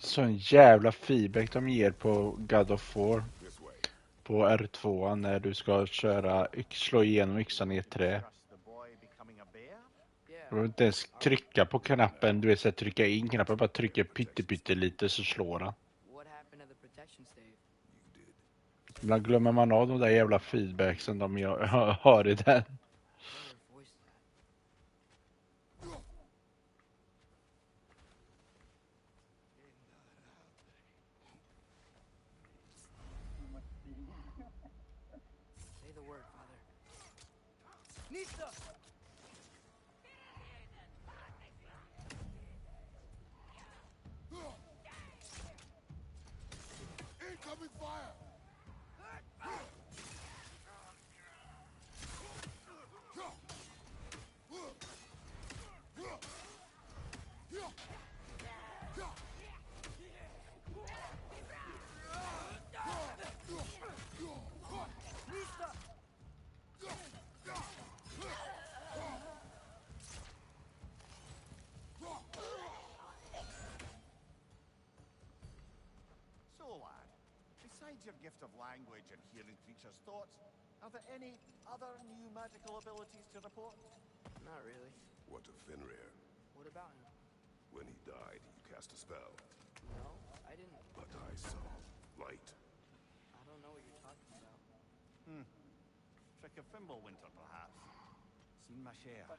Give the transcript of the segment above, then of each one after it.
Sån jävla feedback de ger på God of War. På R2 när du ska slå igenom yxan i ett trä. Du behöver inte ens trycka på knappen, du vet så trycka in knappen, bara trycka pytte lite så slår han. Ibland glömmer man av de där jävla feedbacksen de har i den. Your gift of language and hearing creatures' thoughts, are there any other new magical abilities to report? Not really. What of Fenrir? What about him? When he died, you cast a spell. No, I didn't. But I saw light. I don't know what you're talking about. Trick of Fimbulwinter, perhaps? Seen my share. I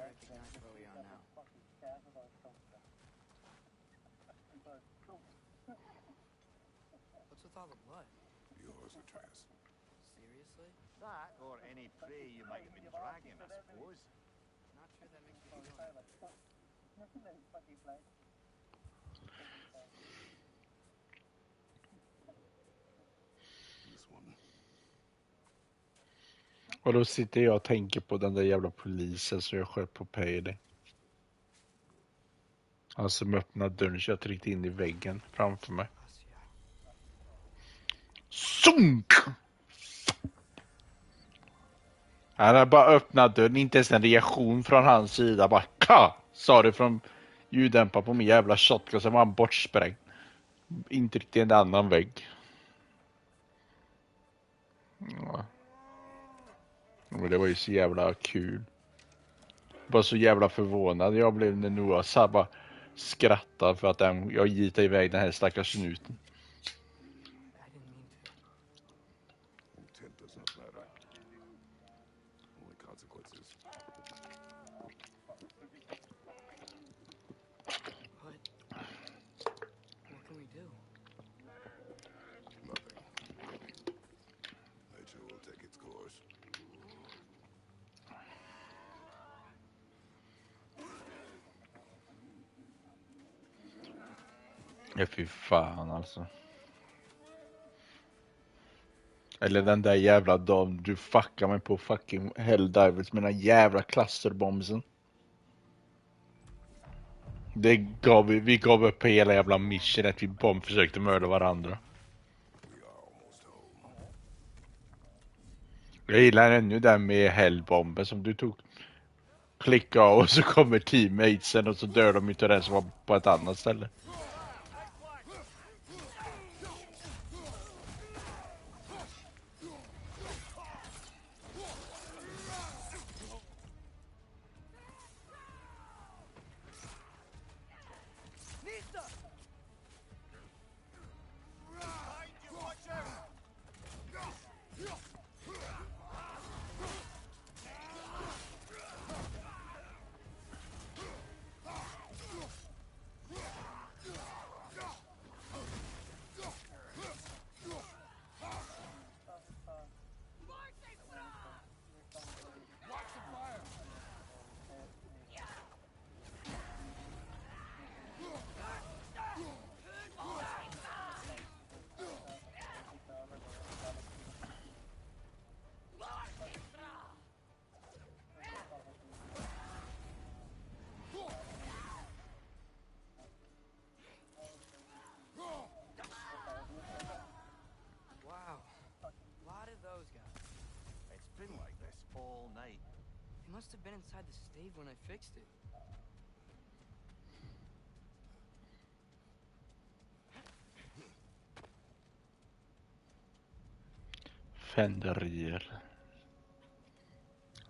recognize where we are now. What's with all the blood? Yours, Atreus. Seriously? That, or any prey you might have been dragging, I suppose. Not sure that makes me feel any better. This one. Och då sitter jag och tänker på den där jävla polisen som jag sköt på Payday. Han som öppnade dörren så jag tryckte in i väggen framför mig. Sunk! Han hade bara öppnat dörren, inte ens en reaktion från hans sida. Bara ka! Sa det från ljuddämparen på min jävla shotgun, så var han bortsprängd. Intryckt i en annan vägg. Ja. Men det var ju så jävla kul. Bara så jävla förvånad jag blev när Noah så bara skrattade för att jag gitade iväg den här stackars snuten. Intent does not matter. Only consequences. What can we do? Nothing. Nature will take its course. Ja, fy fan alltså. Eller den där jävla dagen du fuckar mig på fucking Helldivers med den jävla clusterbombsen. Vi gav upp hela jävla mission att vi försökte mörda varandra. Jag gillar ännu den med Hellbomben som du tog. Klicka och så kommer teammatesen och så dör de inte den som var på ett annat ställe. all night. He must have been inside the stave when I fixed it. Fenderier.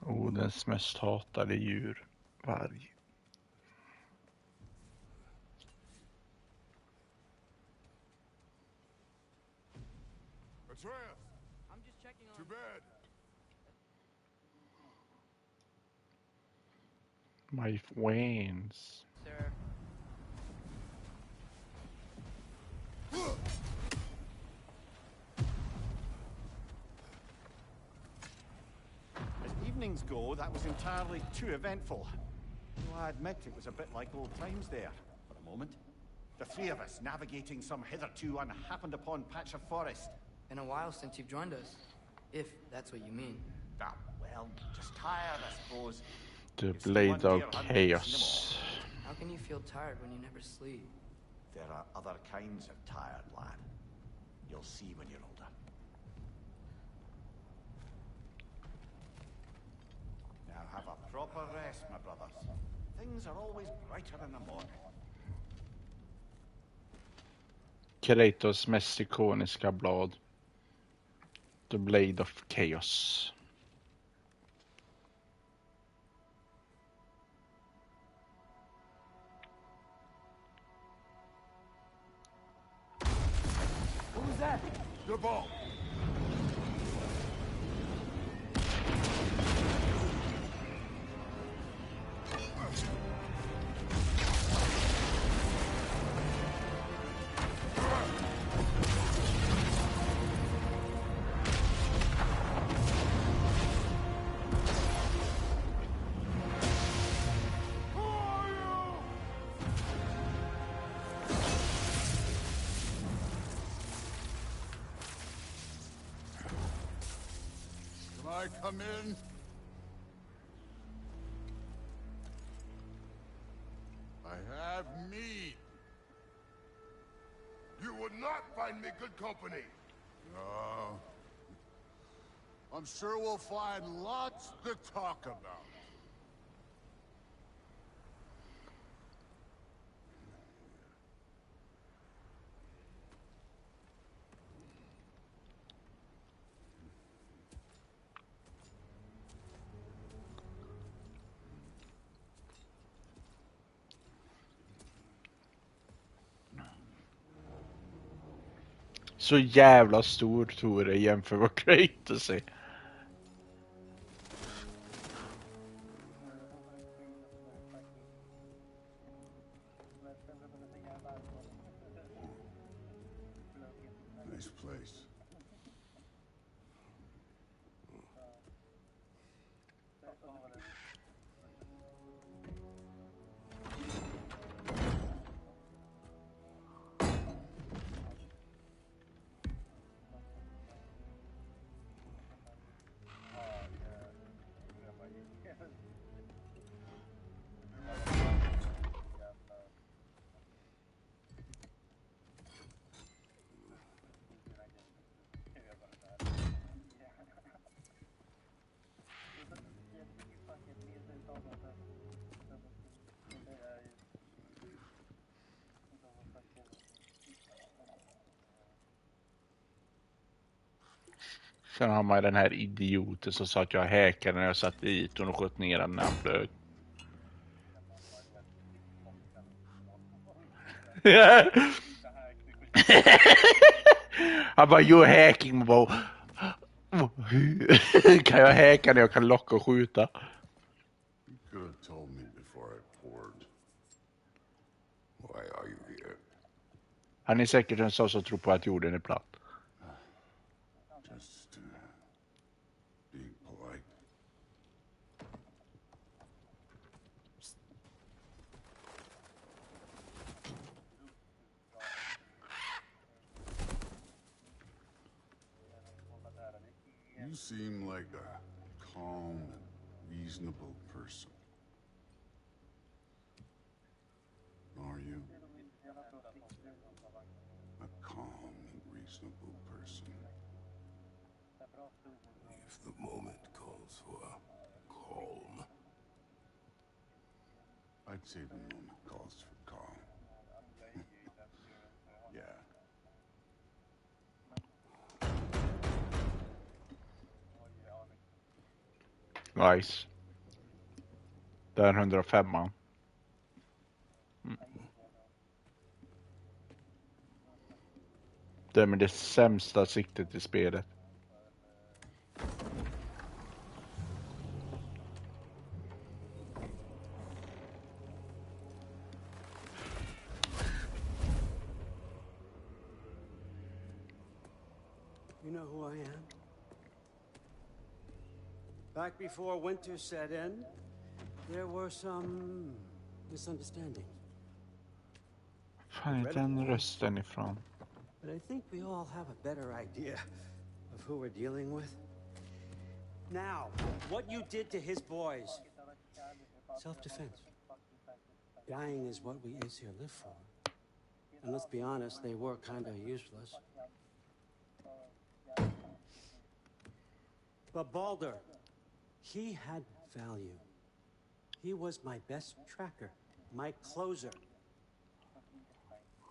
Odens mest hatade djur. Varg. Atreus, I'm just checking on... to bed. My wains. Sir. As evenings go, that was entirely too eventful. Though I admit it was a bit like old times there, for a moment. The three of us navigating some hitherto unhappened upon patch of forest. Been a while since you've joined us. If that's what you mean. Ah, well, just tired, I suppose. The You've seen blade one of deer hunt, you've seen them chaos. How can you feel tired when you never sleep? There are other kinds of tired, lad. You'll see when you're older. Now have a proper rest, my brothers. Things are always brighter in the morning. Kratos mest ikoniska blad. The Blade of Chaos. What was that? The ball. I come in? I have meat. You would not find me good company. No. I'm sure we'll find lots to talk about. Så jävla stor Tore jämför vad Kratos är. Nice place. Sen har man den här idioten som sa att jag häkade när jag satt dit och sköt ner den när han flög. Han bara, you're hacking. Man bara, kan jag häka när jag kan locka och skjuta? You could have told me before I poured. Why are you here? Han är säkert en sån som tror på att jorden är platt. Just being polite. You seem like a calm and reasonable person. Are you? A calm and reasonable person. If the moment calls for I'd say the moment calls for calm. Yeah. Nice. Det är 105. Det är med det sämsta siktet i spelet. You know who I am? Back before winter set in, there were some misunderstandings. Fan är den rösten ifrån? But I think we all have a better idea of who we're dealing with. Now, what you did to his boys. Self-defense. Dying is what we Aesir live for. And let's be honest, they were kind of useless. But Baldur, he had value. He was my best tracker, my closer.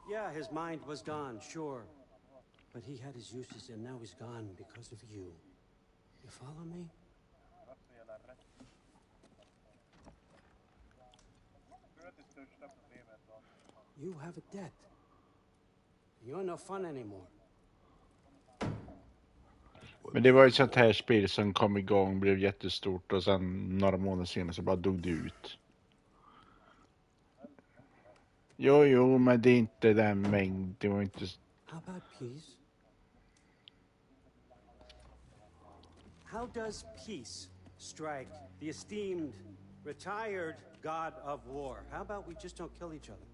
Yeah, his mind was gone, sure. But he had his uses and now he's gone because of you. You follow me? You have a debt. You're no fun anymore. Men det var ju sånt här spel som kom igång, blev jättestort och sen några månader senare så bara dog det ut. Jo, men det är inte den mängd, det var inte... How about peace? How does peace strike the esteemed, retired god of war? How about we just don't kill each other?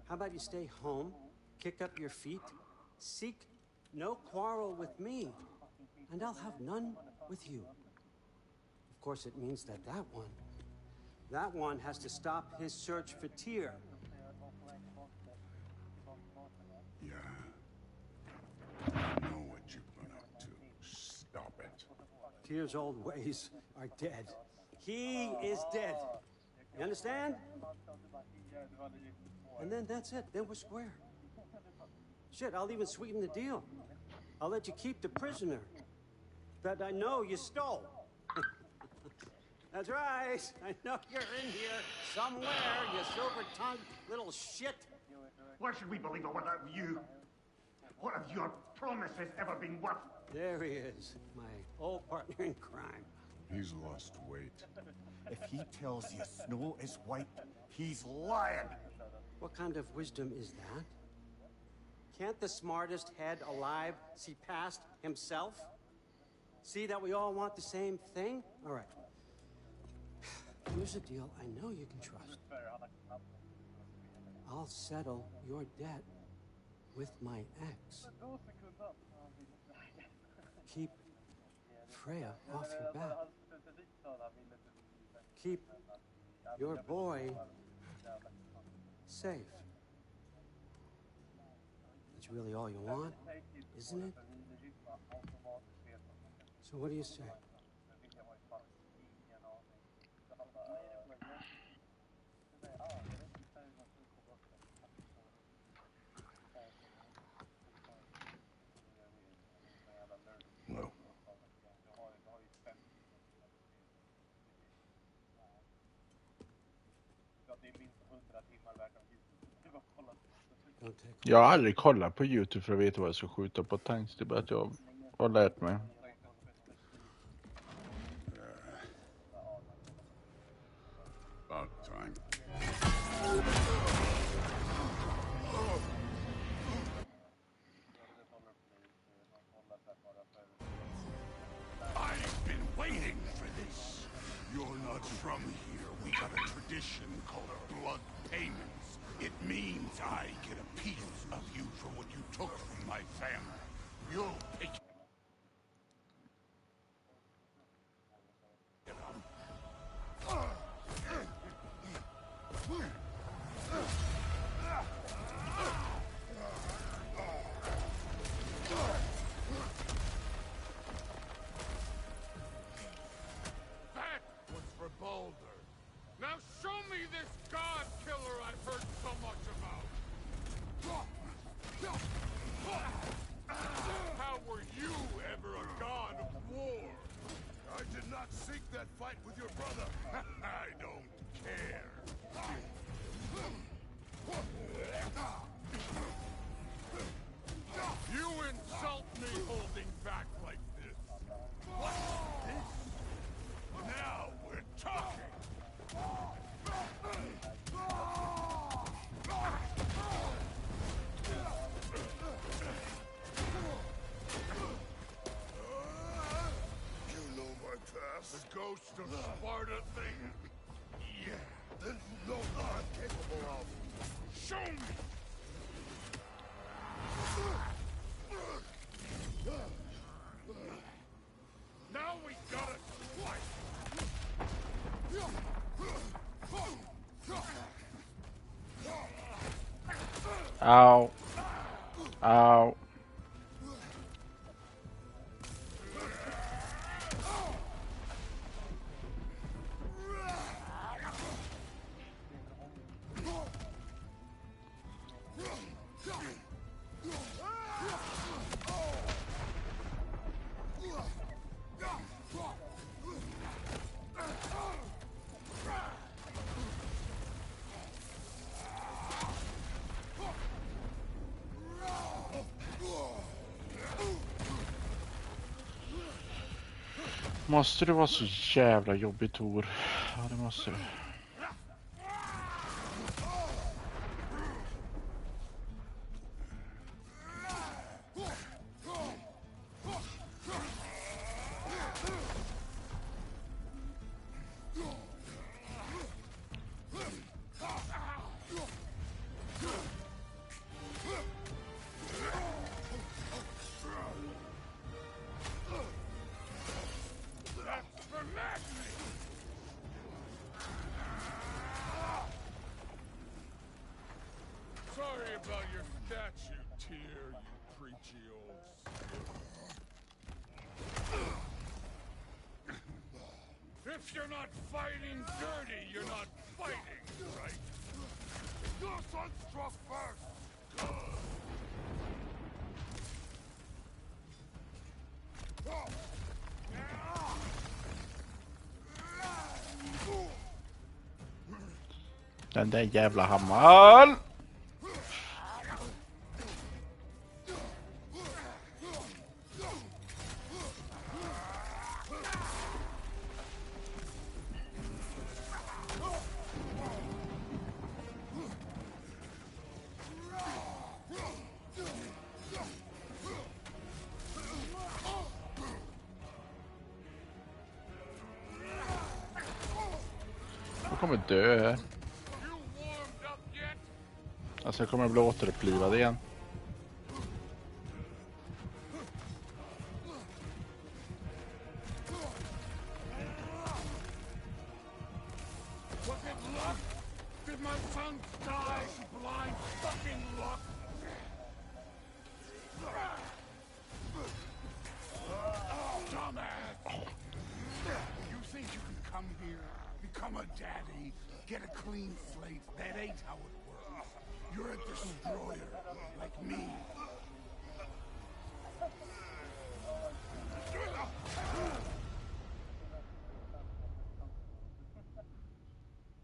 How about you stay home, kick up your feet, seek no quarrel with me, and I'll have none with you. Of course, it means that that one has to stop his search for Tyr. Yeah. I know what you've been up to. Stop it. Tyr's old ways are dead. He is dead. You understand? And then that's it. Then we're square. Shit, I'll even sweeten the deal. I'll let you keep the prisoner that I know you stole. That's right. I know you're in here somewhere, you silver-tongued little shit. Why should we believe a word out of you? What have your promises ever been worth? There he is, my old partner in crime. He's lost weight. If he tells you snow is white, he's lying. What kind of wisdom is that? Can't the smartest head alive see past himself? See that we all want the same thing? All right. Here's a deal I know you can trust. I'll settle your debt with my ex. Keep Freya off your back. Keep your boy safe. That's really all you want, isn't it? So what do you say? No. Don't take Jag har aldrig kollat på YouTube för att veta vad jag ska skjuta på tanks. Det är bara att jag har lärt mig. About time. I've been waiting for this. You're not from here. We got a tradition called blood payments. It means I get a piece of you for what you took from my family. You'll pick it up. That was for Baldur. Now show me this god that fight with your brother. I don't care. You insult me holding back like this. What's this? Now we're talking. You know my past? The ghost of Sparta thing? Yeah. Then you know what I'm capable of. Show me! Now we gotta fight! Ow. Ow. Måste det vara så jävla jobbigt, Tor? Ja, det måste det. Sorry about your statue, Tyr, you preachy old skip. If you're not fighting dirty, you're not fighting, right? Your son struck first! Good. Den där jävla hammaren! Jag kommer dö. Alltså jag kommer bli återupplivad igen. Was it luck? Did my son die? Blind fucking luck? Dumbass! You think you can come here, become a daddy, get a clean slate? That ain't how it works. You're a destroyer, like me.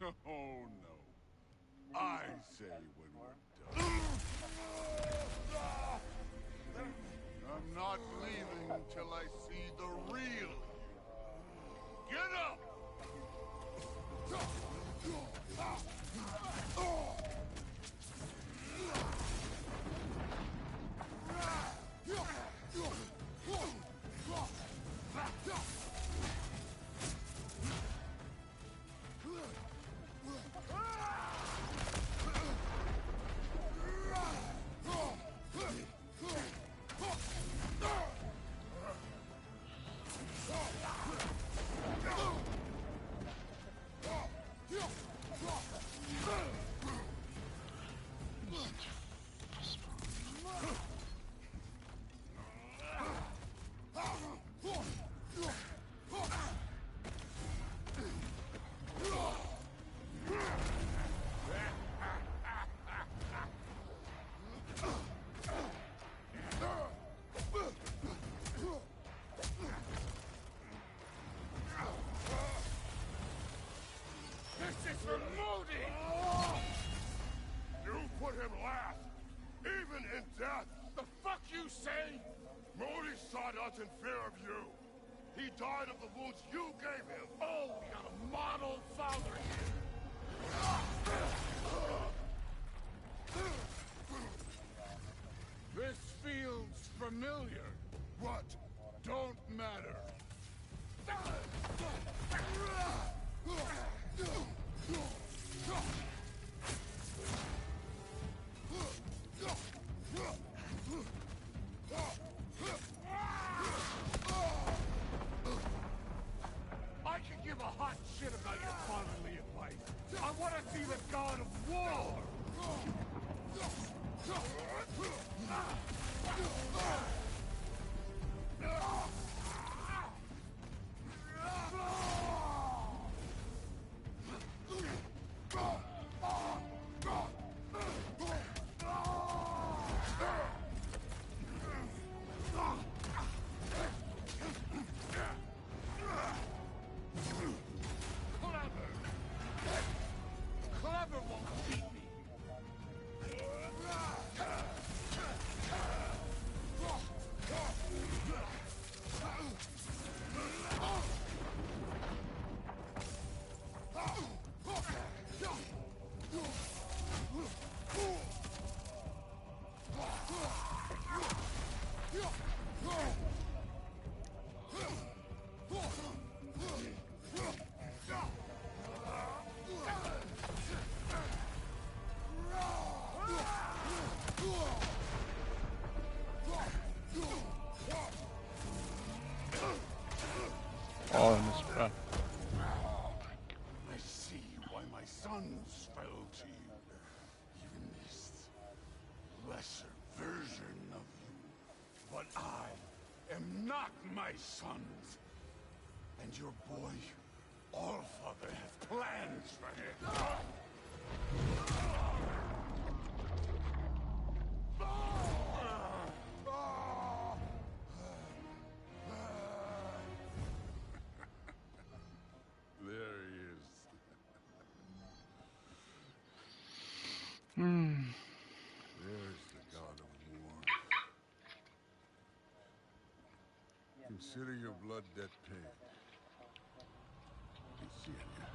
Oh no. I say when we're done. I'm not leaving till I see the real. Get up! is for Modi! You put him last, even in death. The fuck you say? Modi sought us in fear of you. He died of the wounds you gave him. Oh, we got a model father here. This feels familiar. What? Don't matter. I can give a hot shit about your fatherly advice. I want to see the god of war. Clever won't beat me. Ja, den är så bra. I see why my sons fell to you. Even this lesser version of you. But I am not my sons. And your boy, Allfather, has plans for him. There he is. There's the god of war. Consider your blood debt paid. Be seeing ya.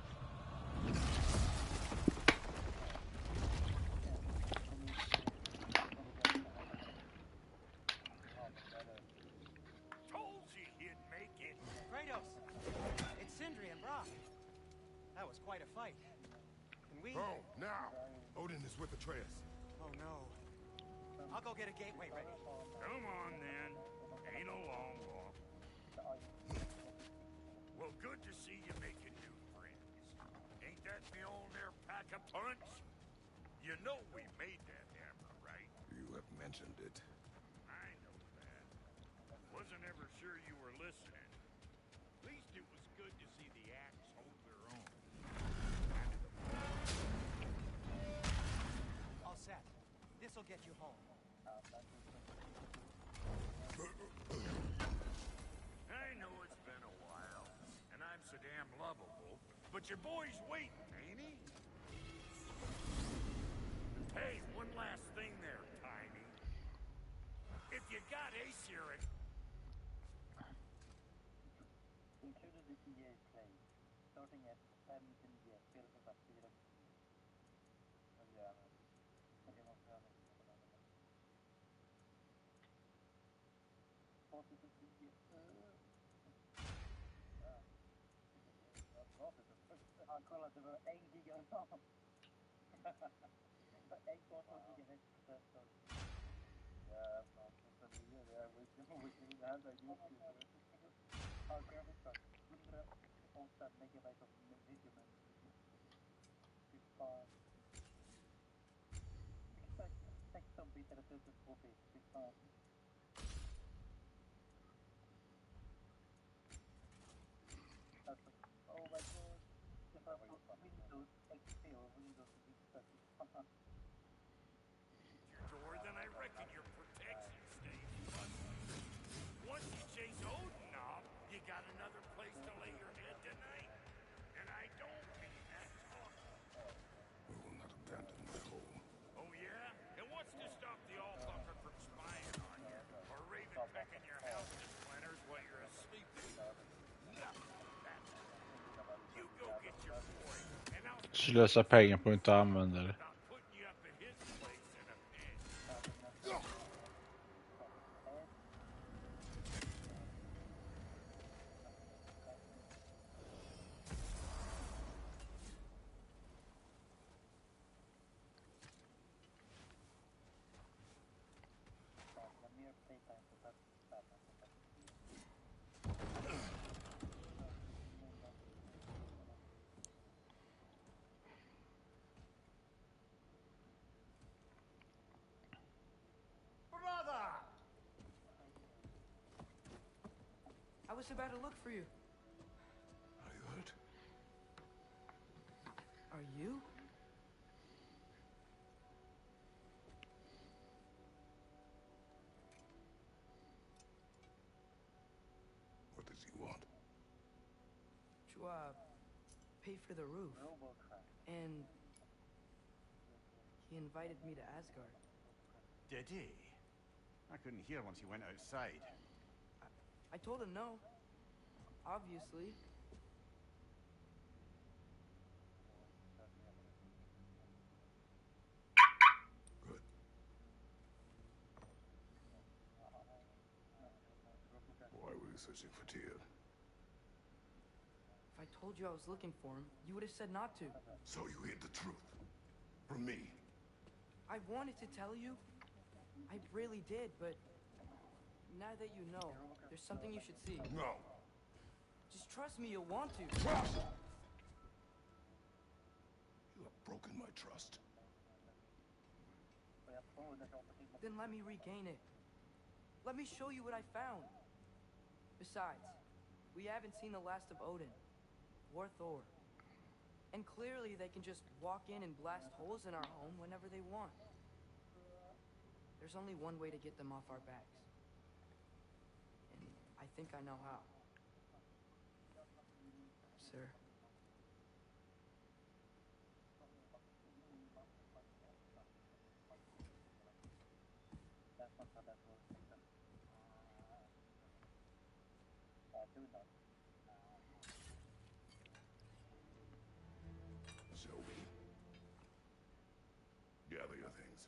Told you he'd make it. Kratos! It's Sindri and Brock. That was quite a fight. Can we... Oh, now! Odin is with Atreus. Oh, no. I'll go get a gateway ready. Come on, then. Ain't a long walk. Well, good to see you making new friends. Ain't that the old there pack a punch? You know we made that hammer, right? You have mentioned it. I know that. Wasn't ever sure you were listening. At least it was good to see the axe hold their own. All set. This'll get you home. I know it's been a while, and I'm so damn lovable, but your boy's waiting, ain't he? Hey, one last thing there, Tiny. If you got Aesir and... Included the EA play, starting at 5 years, spelet som sagt 4 och gärna. Men det måste jag nog på den andra. Facit och 10. Han kollade, det var 1 giga ram. 1,2 gigahertz processor. Jävlar, 9, det är weekly, det här är YouTube. Our graphics card, 108 megabyte of video memory. Fy fan. 16 bit eller 32 bit, fy fan. Alltså, oh my god. Det var på Windows XP och Windows Vista, fy fan. You're more than I reckon your protection stays, but once you chase Odin off, you got another place to lay your head tonight. And I don't mean that talk. slösa pengar på att inte använda det. Brother! I was about to look for you. Are you hurt? Are you? What does he want? To, pay for the roof. And he invited me to Asgard. Did he? I couldn't hear once he went outside. I told him no. Obviously. Good. Why were you searching for Tyr? If I told you I was looking for him, you would have said not to. So you hid the truth from me. I wanted to tell you. I really did, but now that you know, there's something you should see. No. Just trust me, you'll want to. Trust. You have broken my trust. Then let me regain it. Let me show you what I found. Besides, we haven't seen the last of Odin or Thor. And clearly they can just walk in and blast holes in our home whenever they want. There's only one way to get them off our backs. And I think I know how. Sir. Shall we? Gather your things.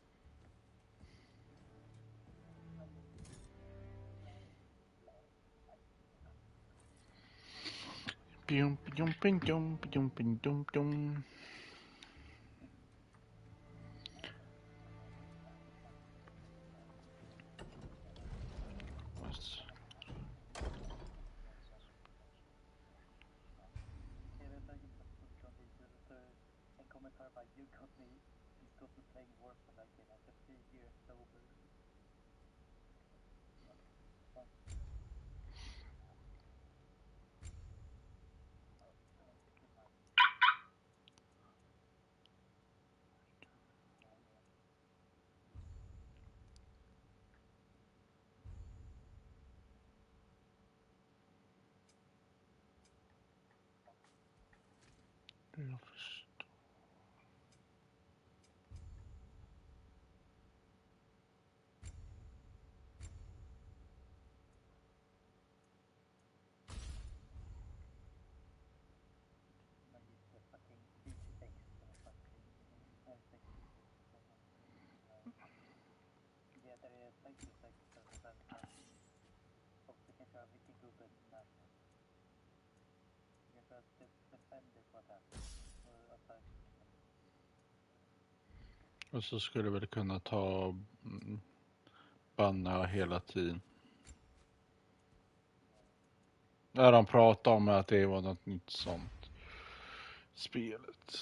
Pjum, pjum, pjum, pjum, pjum, pjum. You got me. You got me playing Warfare again after 3 years sober. Jag förstår. Och så skulle väl kunna ta banna hela tiden. När de pratade om att det var något nytt sånt spelet.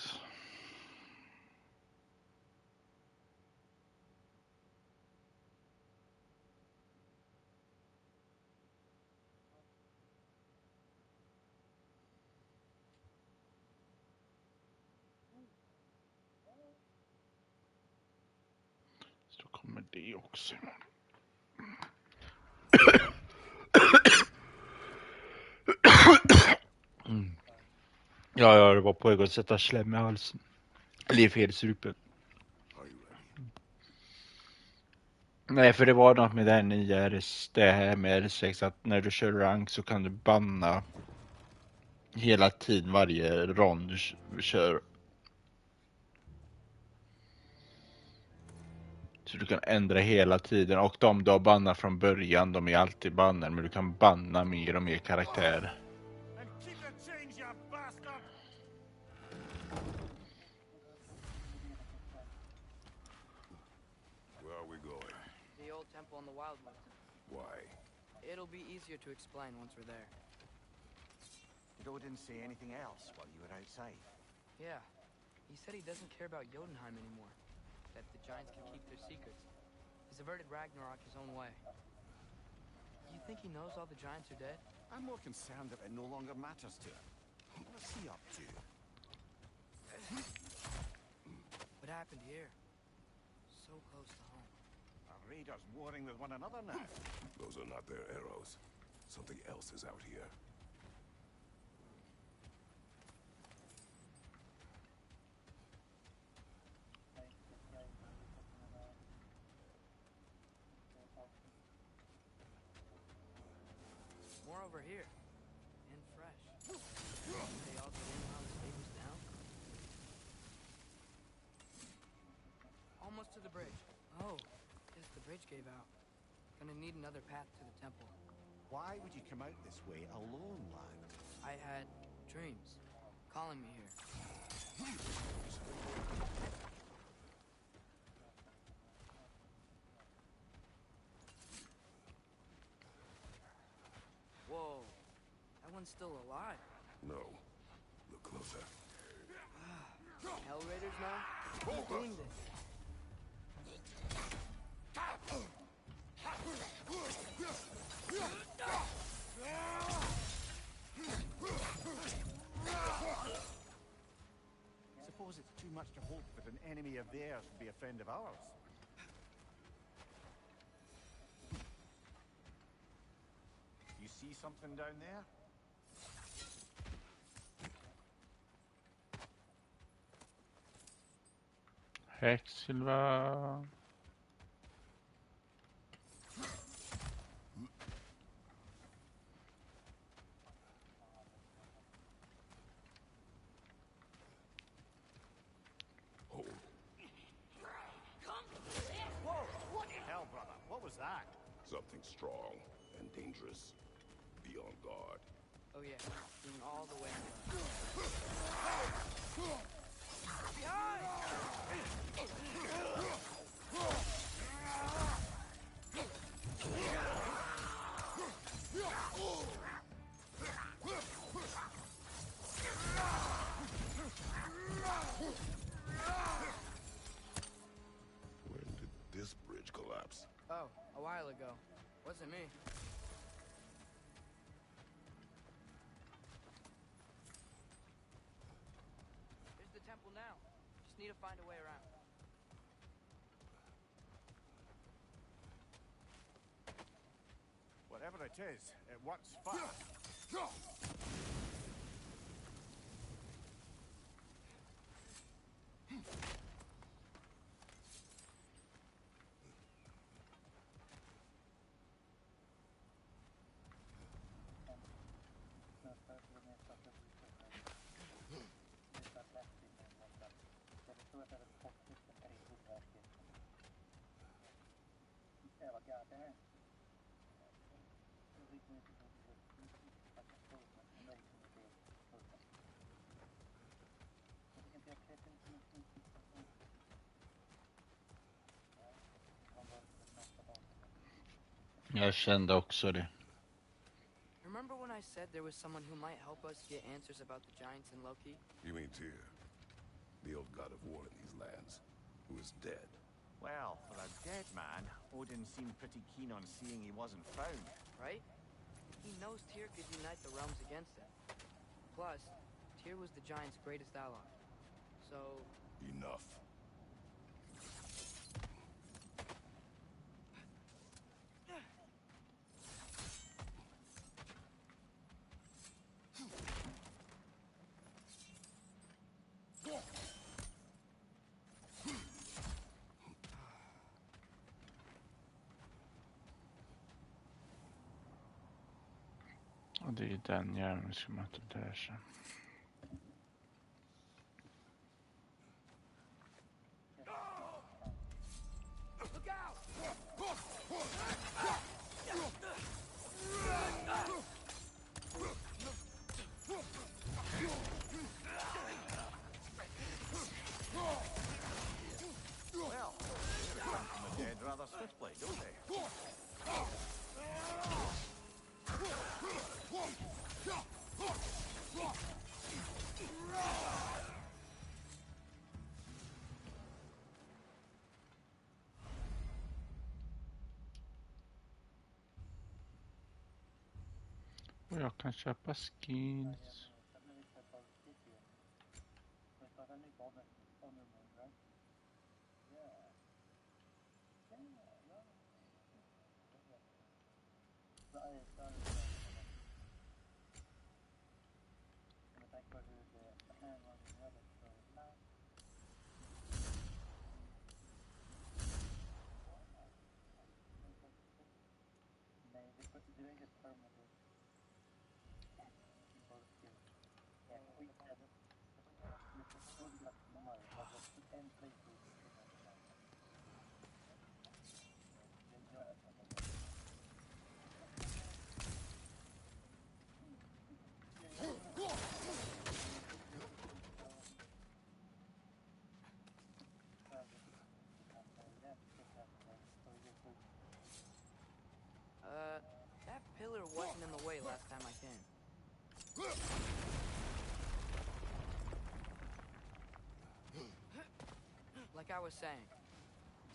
Så kommer det också. Ja, det var på väg att sätta slem i halsen. Eller i fel strupen. Nej, för det var något med den i det här med R6 att när du kör rank så kan du banna hela tiden varje rond du kör. Så du kan ändra hela tiden. Och de du har bannat från början, de är alltid bannade. Men du kan banna mer och mer karaktärer. And keep the change, you bastard! Where are we going? The old temple in the Wildwoods. Why? It'll be easier to explain once we're there. Did Odin say anything else while you were outside? Yeah. He said he doesn't care about Jotunheim anymore. That the giants can keep their secrets. He's averted Ragnarok his own way. You think he knows all the giants are dead? I'm more concerned that it no longer matters to him. What's he up to? What happened here? So close to home. Are raiders warring with one another now? Those are not their arrows. Something else is out here. More over here. And fresh. They all get in while the stable's down? Almost to the bridge. Oh, guess the bridge gave out. Gonna need another path to the temple. Why would you come out this way alone, lad? I had dreams calling me here. Whoa, that one's still alive. No. Look closer. Hell Raiders now? Who's doing this? Suppose it's too much to hope that an enemy of theirs would be a friend of ours. You see something down there? Häxsilva. Hell, brother, what was that? Something strong and dangerous. Be on guard. Oh yeah, doing all the way. When did this bridge collapse? Oh, a while ago. Wasn't me. There's the temple now. Just need to find a way around. Whatever it is, it works fast. Jag kände också det. Remember when I said there was someone who might help us get answers about the giants and Loki? You mean Tyr? The old god of war in these lands, who is dead. Well, for a dead man, Odin seemed pretty keen on seeing he wasn't found. Right? He knows Tyr could unite the realms against him. Plus, Tyr was the giant's greatest ally. So, Enough. Och det är den jäveln som möter där sen. look Och jag kan köpa skins. That pillar wasn't in the way last time I came. Like I was saying,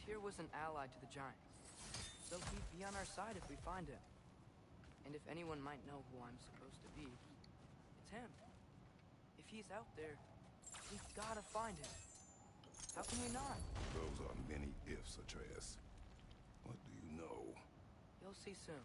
Tyr was an ally to the Giants, so he'd be on our side if we find him. And if anyone might know who I'm supposed to be, it's him. If he's out there, we've gotta find him. How can we not? Those are many ifs, Atreus. What do you know? You'll see soon.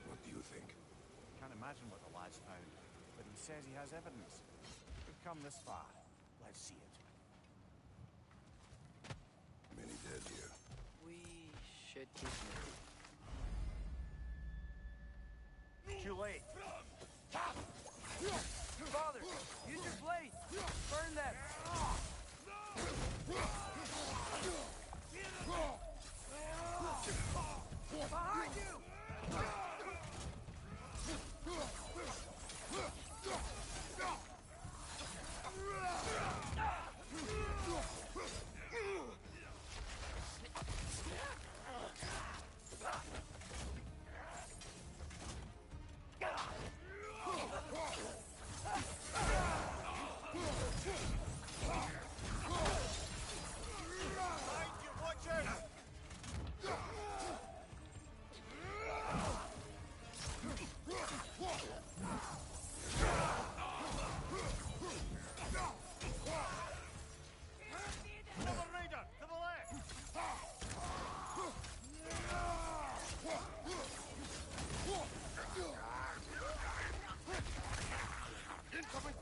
What do you think? Can't imagine what the lad's found, but he says he has evidence. We've come this far. Let's see it. Many dead here. We should keep moving. Too late. Father, use your blade! Burn them! Behind you! Jag vet.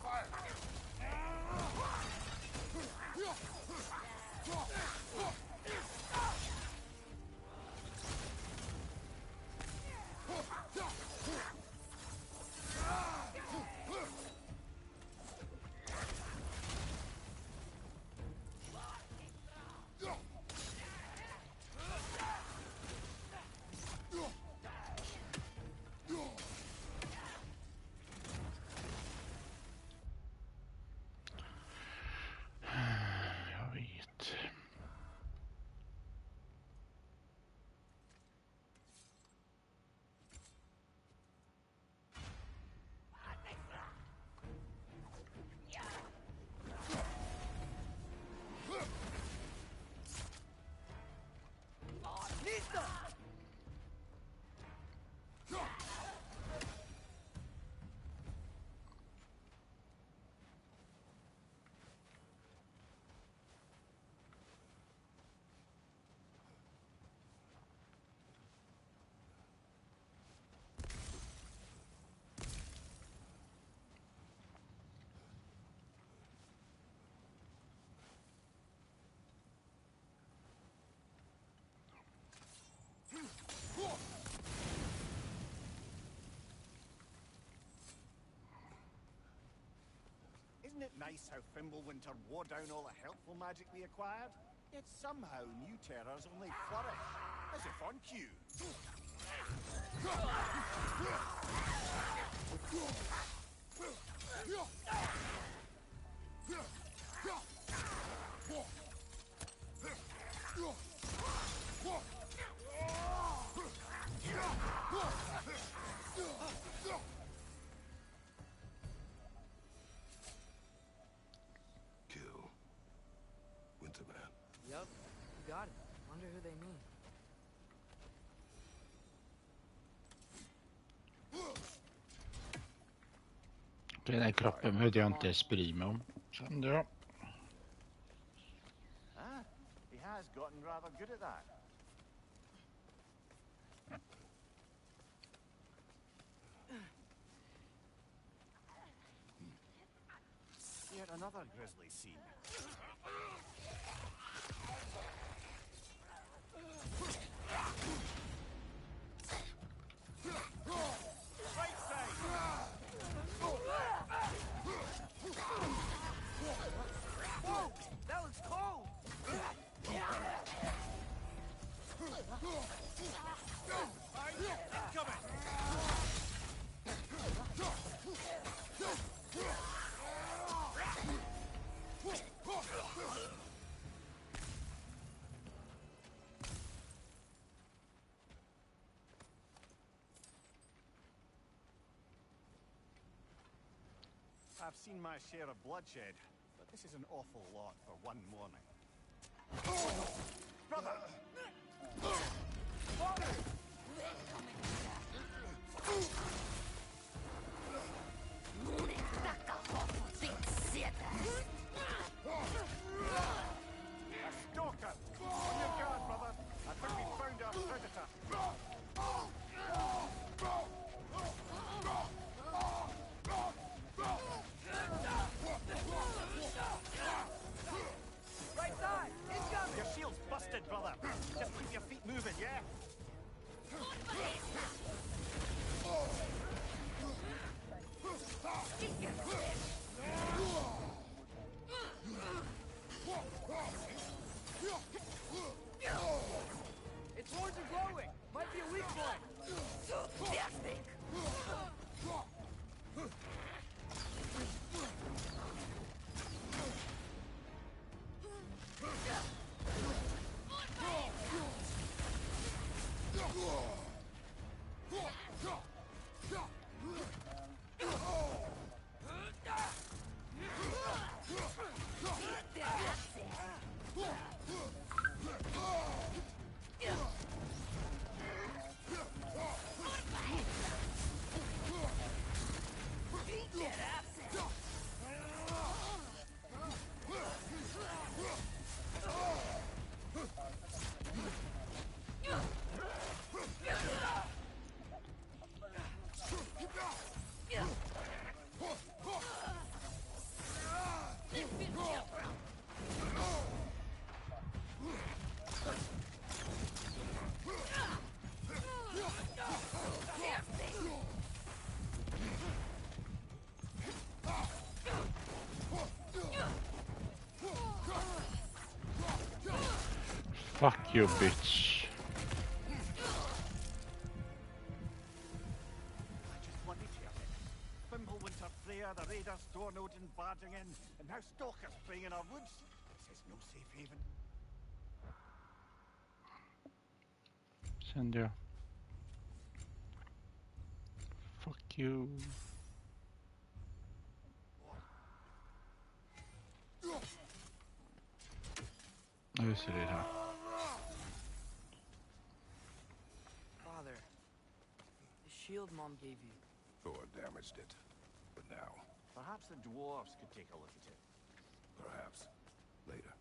Isn't it nice how Fimbulwinter wore down all the helpful magic we acquired? Yet somehow new terrors only flourish, as if on cue. into that. Yup, you got it. Wonder who they mean. Den här kroppen behövde jag inte bry mig om. Kände jag. Ah, he has gotten rather good at that. Yet another grisly scene. Right side! Whoa! That looks cold! Incoming! I've seen my share of bloodshed, but this is an awful lot for one morning. Brother! A stalker! On your guard, brother! I think we found our predator! Right side! Incoming! Your shield's busted, brother! Just keep your feet moving, yeah? Its horns are glowing! Might be a weak point! Fuck you, bitch. I just wanted to hear it. Fimbulwinter Freya, the raiders, Stornodin barging in, and now stalkers preying in our woods. This is no safe haven. Kände jag. Fuck you. Nu ser det här. Father, the shield Mom gave you. Thor damaged it. But now, Perhaps the dwarves could take a look at it. perhaps, later.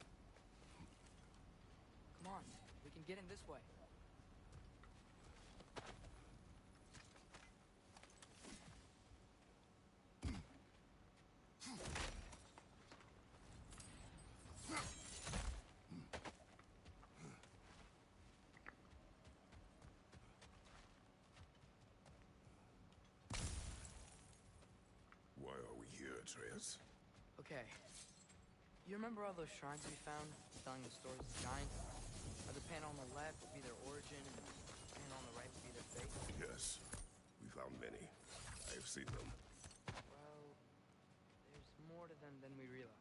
Come on, we can get in this way. Why are we here, Atreus? Okay. You remember all those shrines we found, telling the stories of giants? How the panel on the left would be their origin, and the panel on the right would be their fate? Yes, we found many. I have seen them. Well, there's more to them than we realize.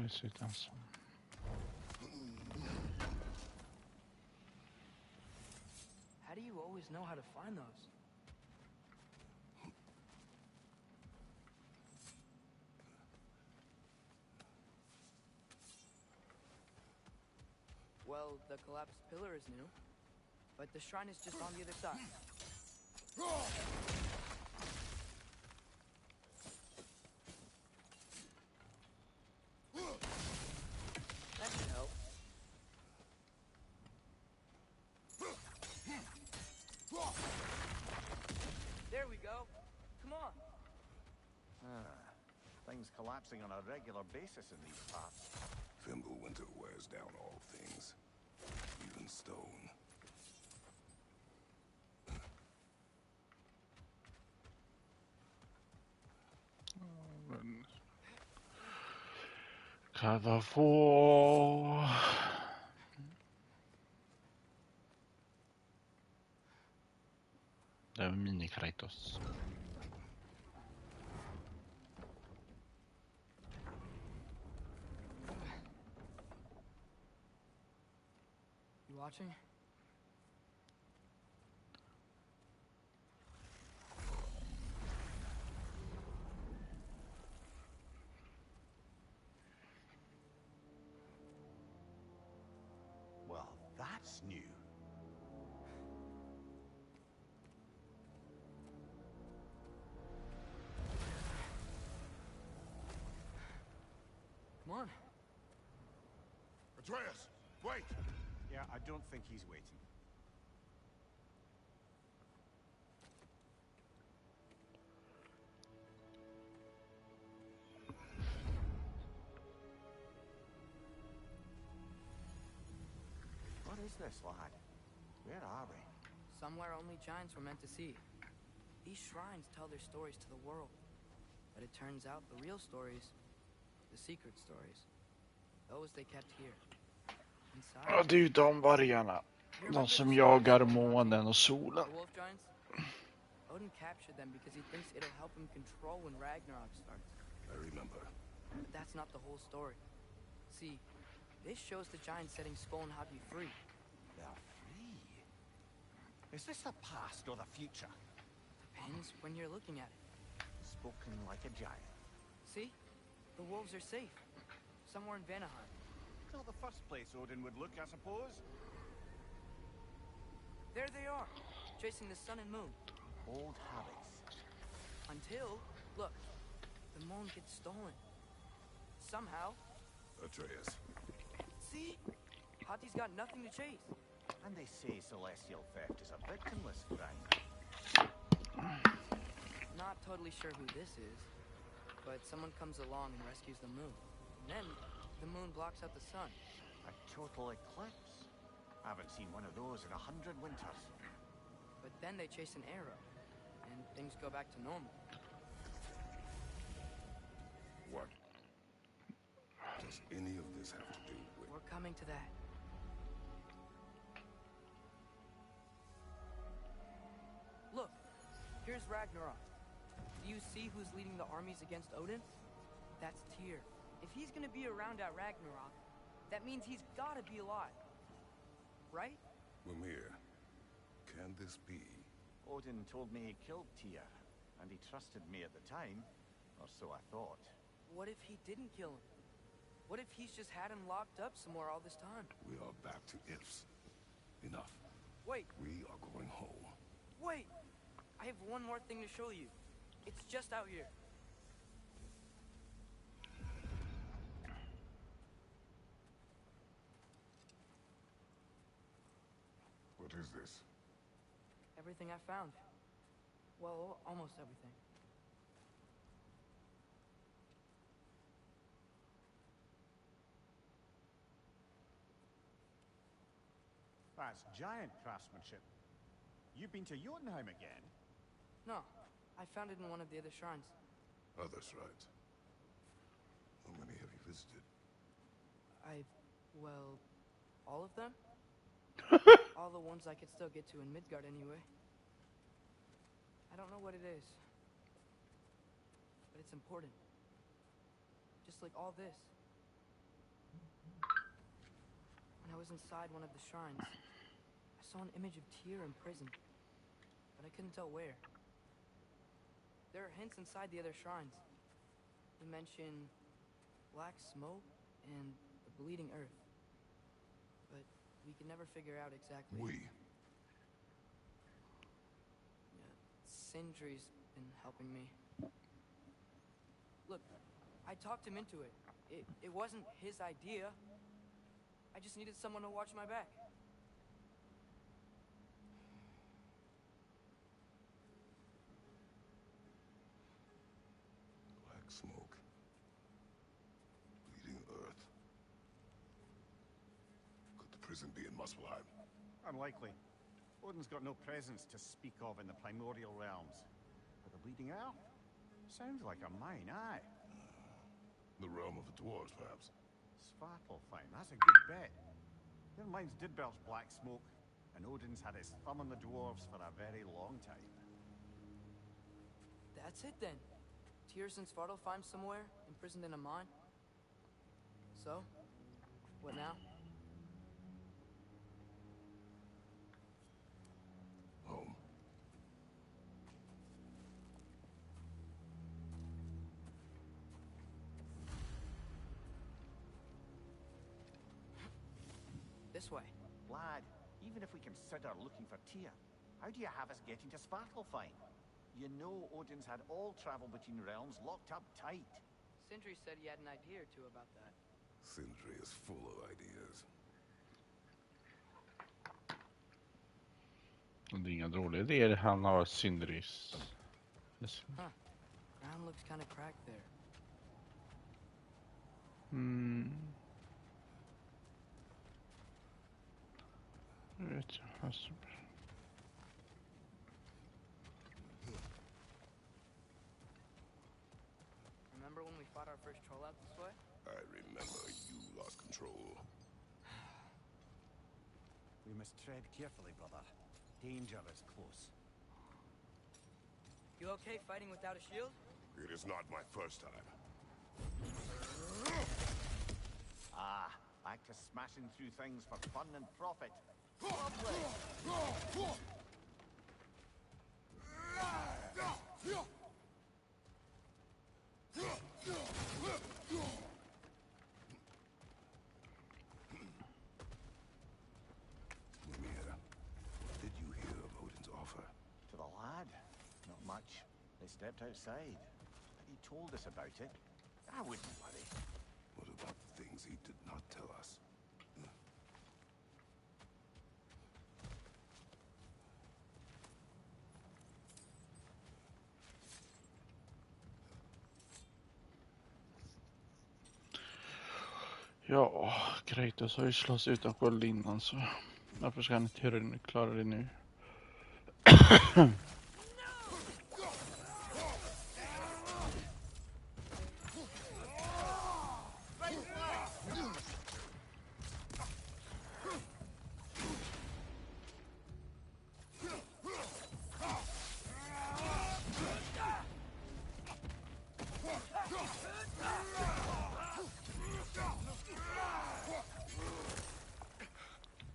ensam. How do you always know how to find those? Well, the collapsed pillar is new, but the shrine is just on the other side. That should help. There we go. Come on. Things collapsing on a regular basis in these parts. Fimbulwinter wears down all things, even stone. Men... Cover 4. Det är mini-Kratos. You watching? Well, that's new. Come on. Atreus, wait! Yeah, I don't think he's waiting. What is this, lad? Where are we? Somewhere only giants were meant to see. These shrines tell their stories to the world. But it turns out the real stories, the secret stories, those they kept here. Inside. Ja, det är ju de vargarna. De som jagar månen och solen. The wolf giants? Odin captured them because he thinks it'll help him control when Ragnarok starts. I remember. But that's not the whole story. See, this shows the giants setting Skull and Hoggy free. They're free. Is this the past or the future? Depends when you're looking at it. Spoken like a giant. See? The wolves are safe. Somewhere in Vanaheim. Not the first place Odin would look, I suppose. There they are, chasing the sun and moon. Old habits. Until, look, the moon gets stolen. Somehow. Atreus. See? Hati's got nothing to chase. And they say celestial theft is a victimless crime. Not totally sure who this is, but someone comes along and rescues the moon. And then, the moon blocks out the sun. A total eclipse. I haven't seen one of those in 100 winters. But then they chase an arrow, and things go back to normal. What does any of this have to do with... We're coming to that. Look, here's Ragnarok. Do you see who's leading the armies against Odin? That's Tyr. If he's gonna be around at Ragnarok, that means he's gotta be alive. Right? Mimir, can this be? Odin told me he killed Tyr, and he trusted me at the time, or so I thought. What if he didn't kill him? What if he's just had him locked up somewhere all this time? We are back to ifs. Enough. Wait, We are going home. wait! I have one more thing to show you. It's just out here. What is this? Everything I found. Well, almost everything. That's giant craftsmanship. You've been to Jotunheim again? No, I found it in one of the other shrines. Other shrines. How many have you visited? Well, all of them? All the ones I could still get to in Midgard anyway. I don't know what it is. But it's important. Just like all this. When I was inside one of the shrines, I saw an image of Tyr imprisoned, but I couldn't tell where. There are hints inside the other shrines. They mention black smoke and the bleeding earth, but we can never figure out exactly. Yeah, Sindri's been helping me. Look, I talked him into it. It wasn't his idea. I just needed someone to watch my back. Black smoke. Bleeding earth. Could the prison be in Muspelheim? Unlikely. Odin's got no presence to speak of in the primordial realms. But the bleeding earth? Sounds like a mine, aye. The realm of the dwarves, perhaps. Svartalfheim, that's a good bet. Their mines did belch black smoke, and Odin's had his thumb on the dwarves for a very long time. That's it then. Tyr's in Svartalfheim somewhere, imprisoned in a mine. So, what now? Home. This way. Lad, even if we consider looking for Tyr, how do you have us getting to Svartalfheim? You know Odin's had all travel between realms locked up tight. Sindri said he had an idea or two about that. Sindri is full of ideas. Det är inga dåliga idéer han har, Sindris. Huh. Ground looks kind of cracked there. Jag vet alltså. Remember when we fought our first troll out this way? I remember you lost control. We must tread carefully, brother. Danger is close. You okay fighting without a shield? It is not my first time. Ah, back to smashing through things for fun and profit. Lovely! Mimir, what did you hear of Odin's offer? To the lad? Not much. They stepped outside. But he told us about it. I wouldn't worry. What about the things he did not tell us? Ja, Kratos har ju slåss utan sköld innan, så varför ska han inte klara det nu?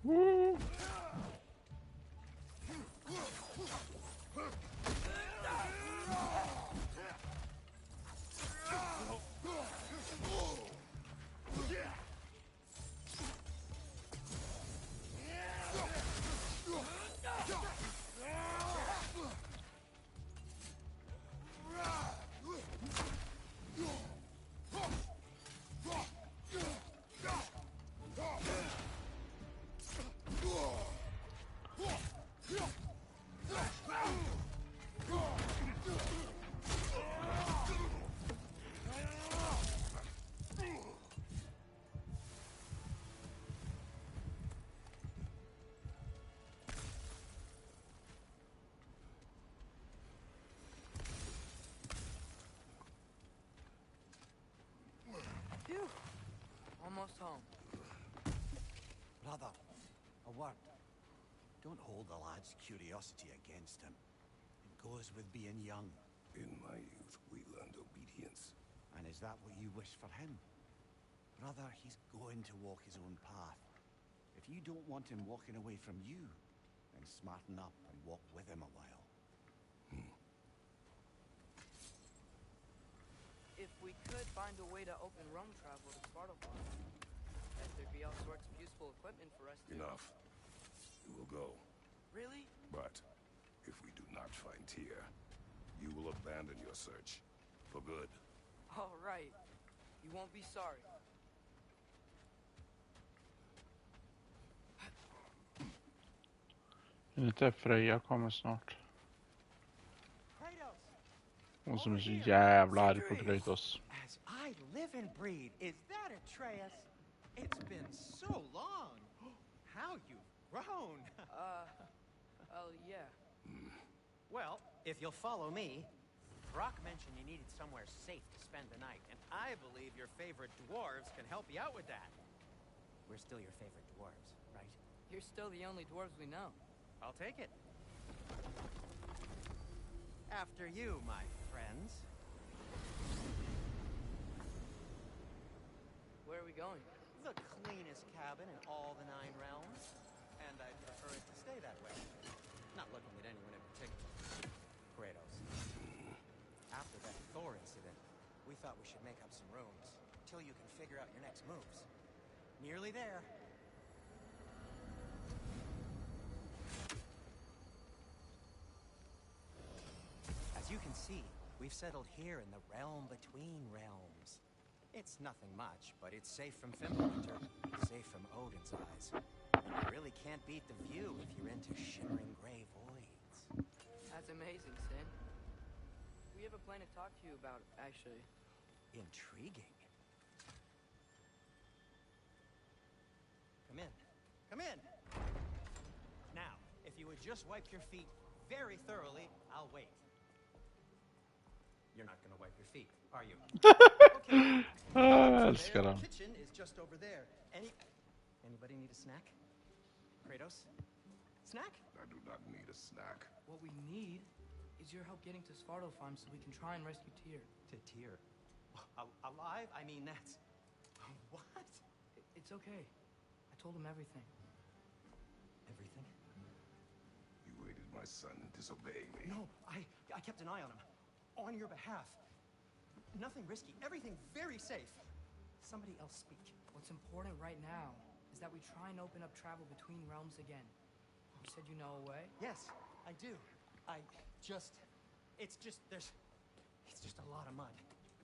Phew. Almost home. Brother, a word. Don't hold the lad's curiosity against him. It goes with being young. In my youth, we learned obedience. And is that what you wish for him? Brother, he's going to walk his own path. If you don't want him walking away from you, then smarten up and walk with him a while. If we could find a way to open realm travel to Spartalfon, then there'd be all sorts of useful equipment for us to... Enough. We will go. Really? But if we do not find Tyr, you will abandon your search. For good. All right. You won't be sorry. Inte Freja kommer snart. Kratos! Hon som är så jävla arg på Kratos. As I live and breathe, is that Atreus? It's been so long. How you've grown. Oh, yeah. Well, if you'll follow me, Brock mentioned you needed somewhere safe to spend the night, and I believe your favorite dwarves can help you out with that. We're still your favorite dwarves, right? You're still the only dwarves we know. I'll take it. After you, my friends. Where are we going? The cleanest cabin in all the 9 realms, and I prefer it to stay that way. Not looking at anyone in particular. Kratos. After that Thor incident, we thought we should make up some rooms, till you can figure out your next moves. Nearly there. As you can see, we've settled here in the realm between realms. It's nothing much, but it's safe from Fimbulwinter, safe from Odin's eyes. You really can't beat the view if you're into shimmering gray voids. That's amazing, Sin. We have a plan to talk to you about, actually. Intriguing. Come in. Come in! Now, if you would just wipe your feet very thoroughly, I'll wait. You're not gonna wipe your feet, are you? Okay. Jag älskar den. Kitchen is just over there. Anybody need a snack? Kratos? Snack? I do not need a snack. What we need is your help getting to Svartalfheim so we can try and rescue Tyr. To Tyr? Alive? I mean, that's... What? It's okay. I told him everything. Everything? You aided my son in disobeying me. No, I kept an eye on him. On your behalf. Nothing risky. Everything very safe. Somebody else speak. What's important right now is that we try and open up travel between realms again. You said you know a way? Yes, I do. It's just a lot of mud.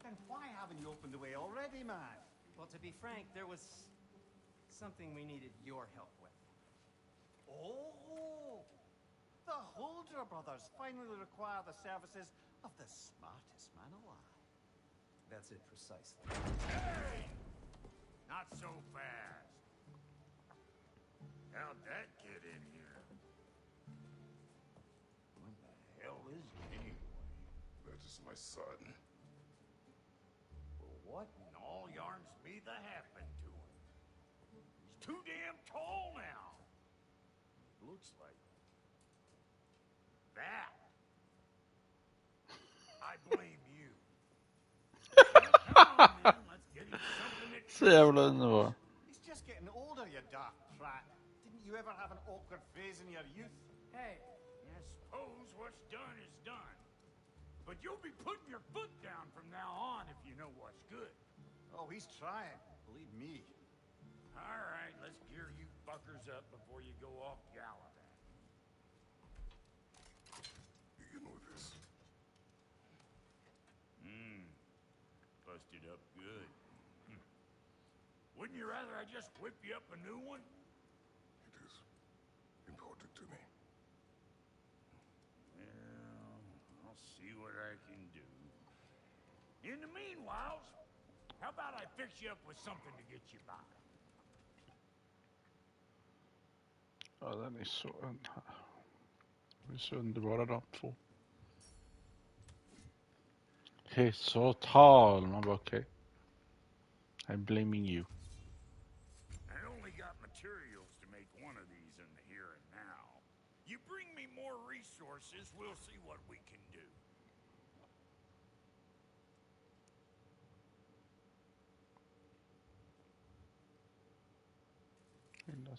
Then why haven't you opened the way already, man? Well, to be frank, there was something we needed your help with. Oh! The Holder brothers finally require the services of the smartest man alive. That's it, precisely. Hey! Not so fast. How'd that get in here? What the hell is it anyway? That is my son. Well, what in all yarns be the happened to him? He's too damn tall now. Looks like that. I blame you. Come on, man. Let's get him something to Så jävla underbar. He's just getting older, you dark prat. Didn't you ever have an awkward phase in your youth? Hey, I suppose what's done is done. But you'll be putting your foot down from now on if you know what's good. Oh, he's trying. Believe me. All right, let's gear you fuckers up before you go off gallivanting. Begin with this. Busted up good. Wouldn't you rather I just whip you up a new one? It is important to me. Well, I'll see what I can do. In the meanwhile, how about I fix you up with something to get you by? Ja, den är så de är så underbara de två. He's so tall. Man bara okej. I'm blaming you. I only got materials to make one of these in the here and now. You bring me more resources, we'll see what we can do.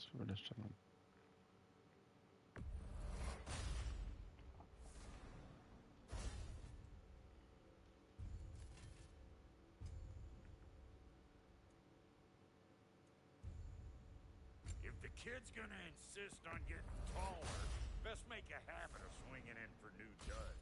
ska vi läsa den. If the kid's gonna insist on getting taller, best make a habit of swinging in for new duds.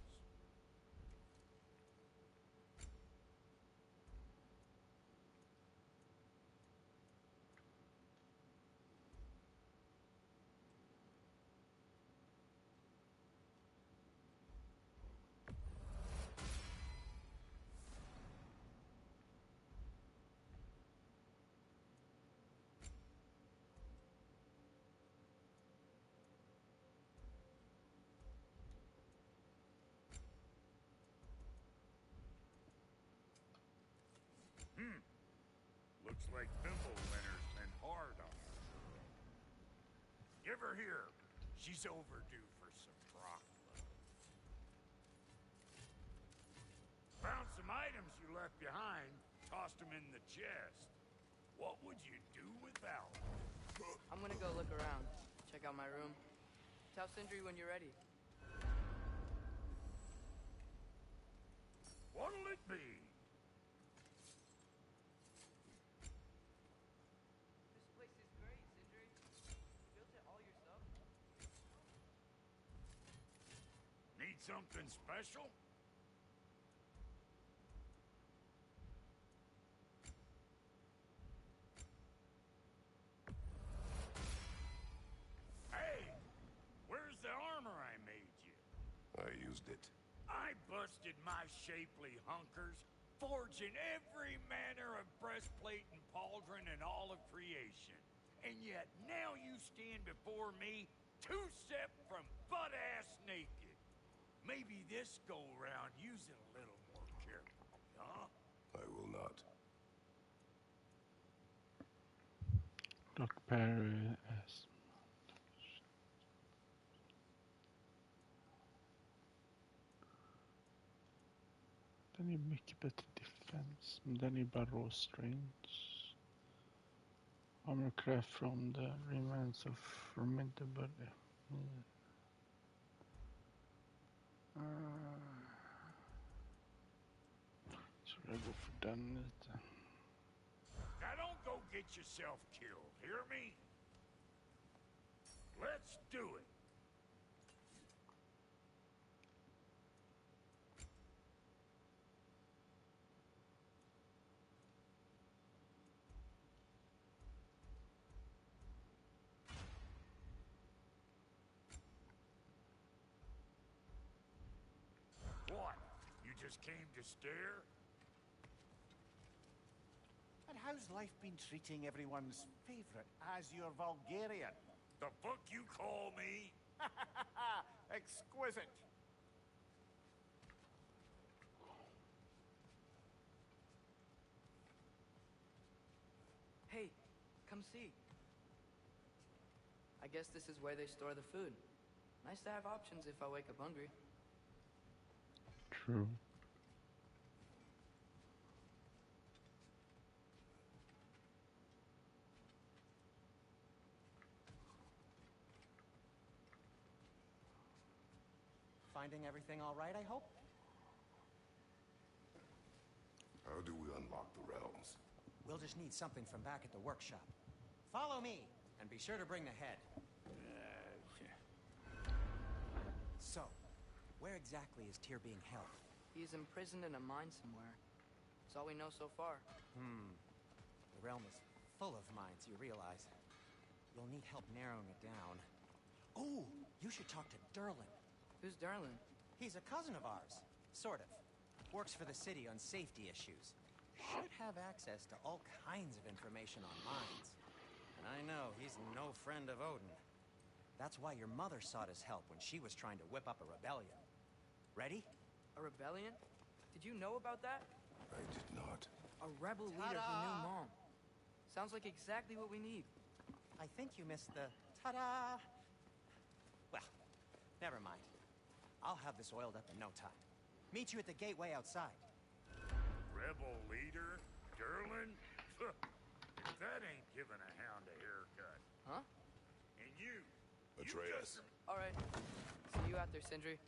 Looks like Thimble Winter's been hard on her. Give her here. She's overdue for some rock love. Found some items you left behind, tossed them in the chest. What would you do without them? I'm gonna go look around. Check out my room. Tell Sindri when you're ready. What'll it be? This place is great, Sindri. You built it all yourself? Need something special? Hey! Where's the armor I made you? I used it. I busted my shapely hunkers, forging every manner of breastplate and pauldron in all of creation. And yet now you stand before me, two-step from butt-ass naked. Maybe this go-round use it a little more carefully, huh? I will not. Dock Perry S. Den är mycket bättre defense, men den är bara raw strength. Armor craft from the remains of formidable. Så jag går för den lite. Now don't go get yourself killed, hear me? Let's do it. What? You just came to stare? And how's life been treating everyone's favorite Azure Vulgarian? The fuck you call me? Exquisite. Hey, come see. I guess this is where they store the food. Nice to have options if I wake up hungry. True. Finding everything all right, I hope? How do we unlock the realms? We'll just need something from back at the workshop. Follow me, and be sure to bring the head. So, where exactly is Tyr being held? He's imprisoned in a mine somewhere. That's all we know so far. The realm is full of mines, you realize. You'll need help narrowing it down. Oh, you should talk to Derlin. Who's Darlin? He's a cousin of ours. Sort of. Works for the city on safety issues. Should have access to all kinds of information on mines. And I know he's no friend of Odin. That's why your mother sought his help when she was trying to whip up a rebellion. Ready? A rebellion? Did you know about that? I did not. A rebel leader who knew Mom. Sounds like exactly what we need. I think you missed the ta-da! Well, never mind. I'll have this oiled up in no time. Meet you at the gateway outside. Rebel leader? Derlin? If that ain't giving a hound a haircut. Huh? Atreus. All right. See you out there, Sindri.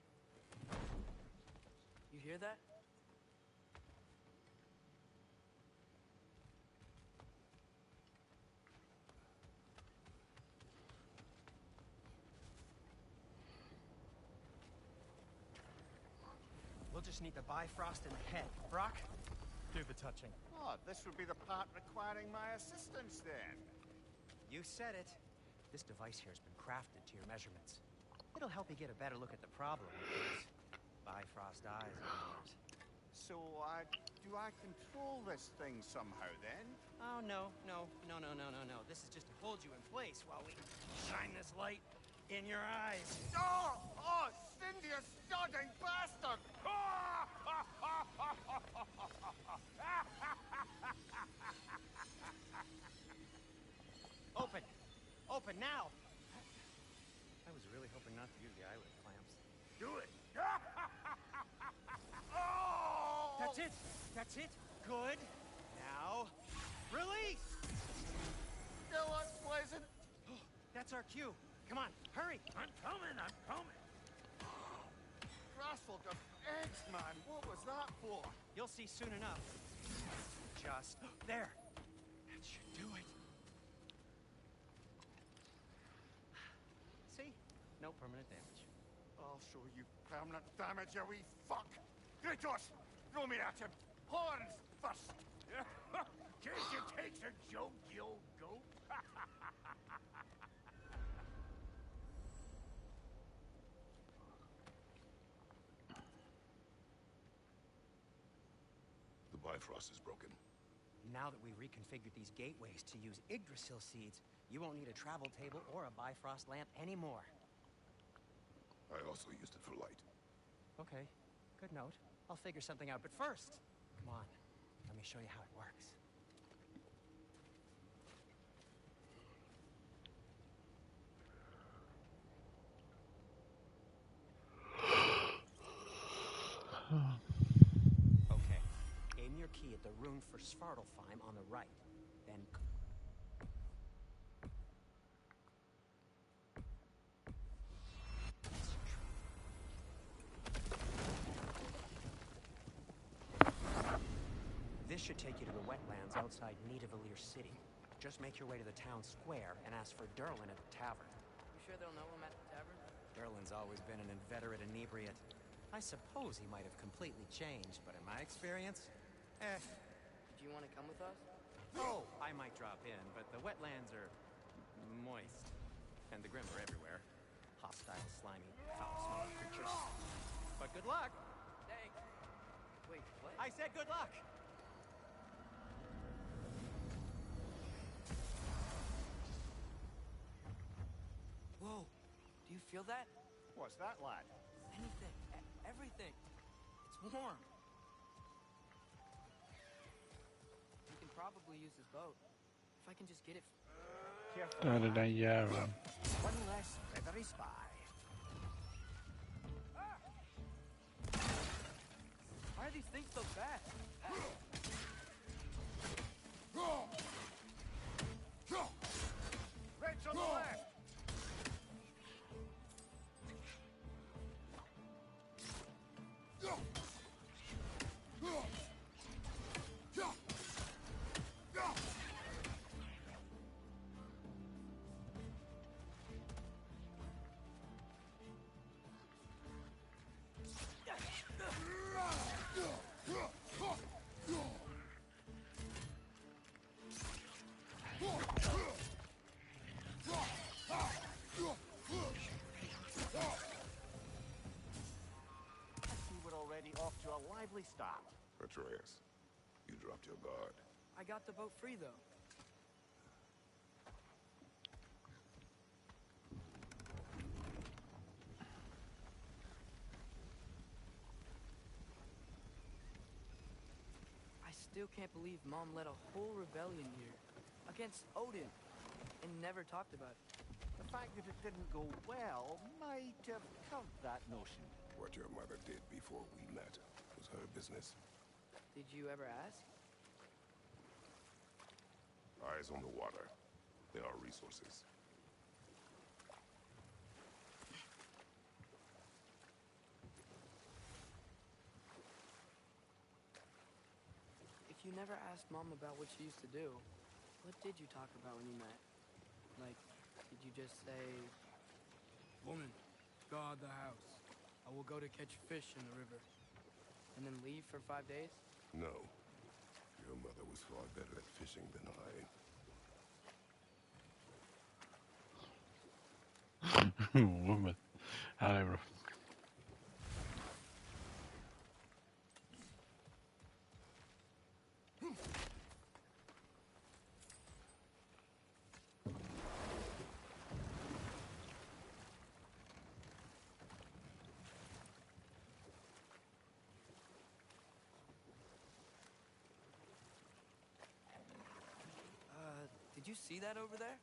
You hear that? We'll just need the Bifrost in the head. Brock, do the touching. Oh, this would be the part requiring my assistance then. You said it. This device here has been crafted to your measurements. It'll help you get a better look at the problem with those Bifrost eyes of yours. So, do I control this thing somehow then? Oh, no. This is just to hold you in place while we shine this light in your eyes. Oh, Cindy, you sodding bastard! Open! Open now! I was really hoping not to use the eyelid clamps. Do it! Oh! That's it! That's it! Good! Now, release! Still unpleasant. That's our cue. Come on, hurry! I'm coming. Grassful of eggs, man. What was that for? You'll see soon enough. Just there. That should do it. See? No permanent damage. I'll show you permanent damage, you wee fuck. Kratos, throw me at him. Horns first. Case you takes a joke, you old goat. The Bifrost is broken. Now that we reconfigured these gateways to use Yggdrasil seeds, you won't need a travel table or a Bifrost lamp anymore. I also used it for light. Okay, good note. I'll figure something out, but first, come on, let me show you how it works. Okay, aim your key at the rune for Svartalfheim on the right, then... This should take you to the wetlands outside Nidavellir City. Just make your way to the town square and ask for Derlin at the tavern. You sure they'll know him at the tavern? Derlin's always been an inveterate inebriate. I suppose he might have completely changed, but in my experience, Do you want to come with us? Oh, I might drop in, but the wetlands are moist. And the Grim are everywhere. Hostile, slimy, foul-smelling creatures. But good luck! Thanks. Wait, what? I said good luck! Whoa, do you feel that? What's that, lad? Anything, everything. It's warm. We can probably use this boat. If I can just get it. Careful. Ja, det där jäveln. One less feathery spy. Why are these things so fast? Reds on the left. Off to a lively start. Atreus, you dropped your guard. I got the boat free, though. I still can't believe Mom led a whole rebellion here against Odin and never talked about it. The fact that it didn't go well might have covered that notion. What your mother did before we met was her business. Did you ever ask? Eyes on the water. There are resources. you never asked Mom about what she used to do, what did you talk about when you met? Like, did you just say, "Woman, guard the house. I will go to catch fish in the river," and then leave for 5 days? No. Your mother was far better at fishing than I. Woman. Ja, det är bra. Did you see that over there?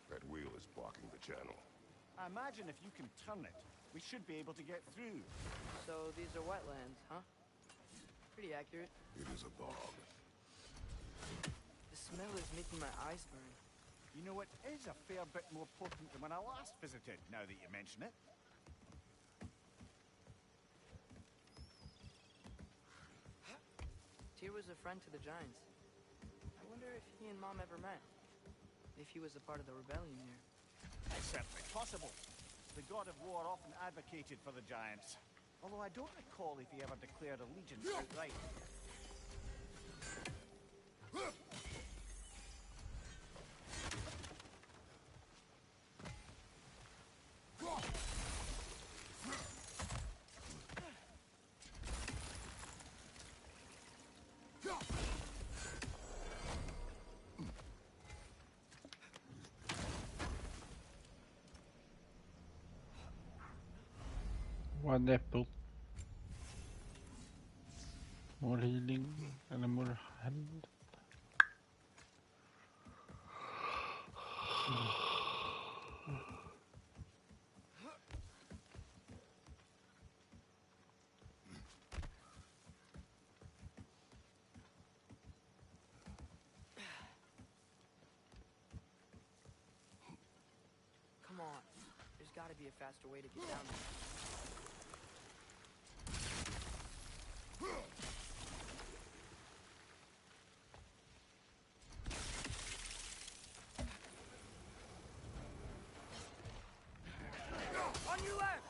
That wheel is blocking the channel. I imagine if you can turn it, we should be able to get through. So these are wetlands, huh? Pretty accurate. It is a bog. The smell is making my eyes burn. You know, it is a fair bit more potent than when I last visited, now that you mention it. Tyr was a friend to the Giants. I wonder if he and Mom ever met. If he was a part of the rebellion here. It's certainly possible. The god of war often advocated for the Giants. Although I don't recall if he ever declared allegiance outright. One apple. More healing and more hand. Come on. There's gotta be a faster way to get down there. On your left!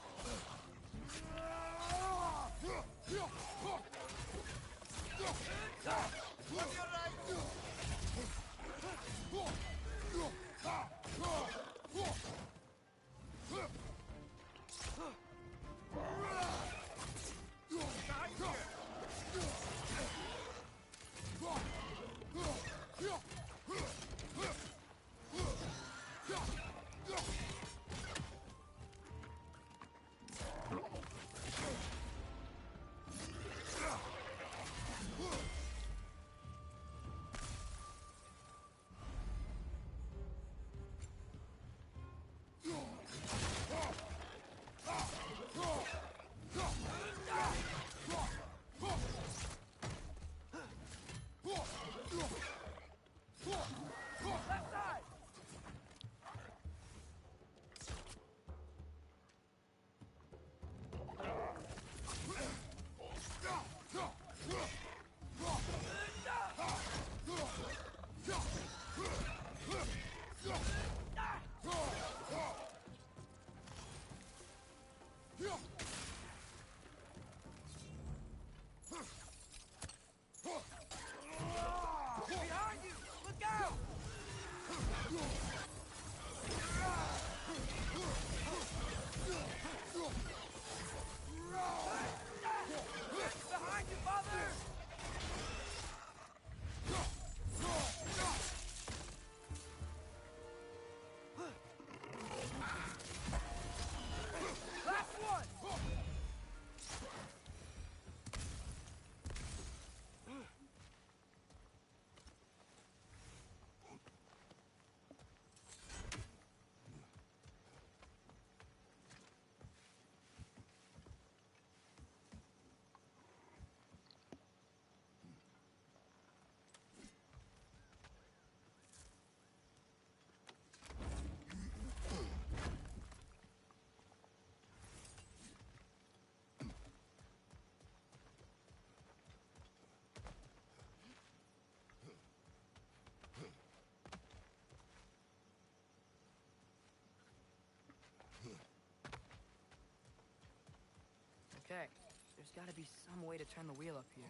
Okay, there's gotta be some way to turn the wheel up here.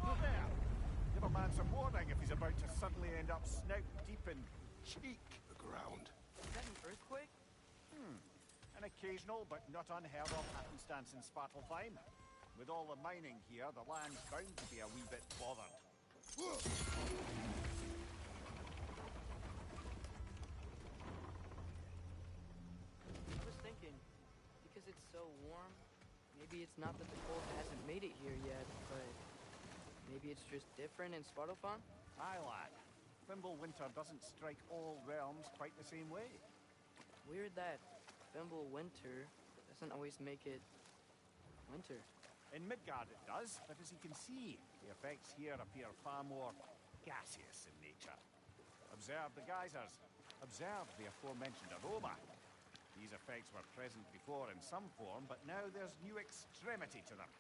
Whoa there! Give a man some warning if he's about to suddenly end up snout deep in cheek. The ground. Is that an earthquake? An occasional but not unheard of happenstance in Svartalfheim. With all the mining here, the land's bound to be a wee bit bothered. I was thinking, because it's so warm, maybe it's not that the cold hasn't made it here yet, but maybe it's just different in Svartalfheim? Aye, lad. Winter doesn't strike all realms quite the same way. Weird that Winter doesn't always make it winter. In Midgard it does, but as you can see, the effects here appear far more gaseous in nature. Observe the geysers. Observe the aforementioned aroma. These effects were present before in some form, but now there's new extremity to them.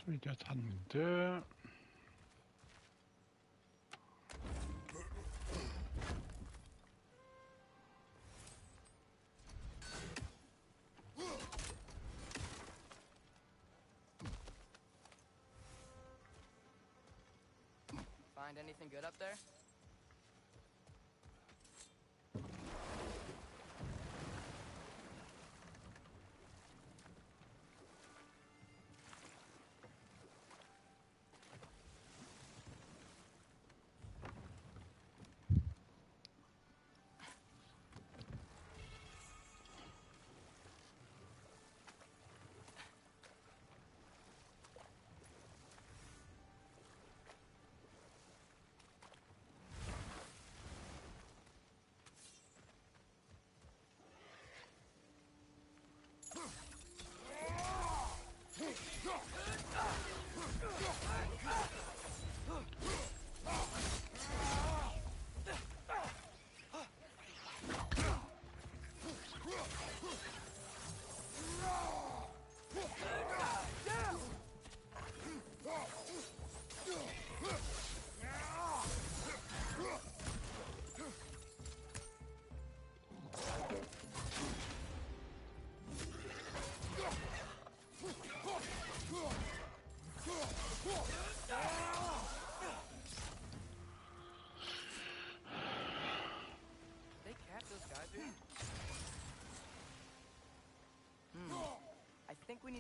Så vidt jag han är död. Find anything good up there?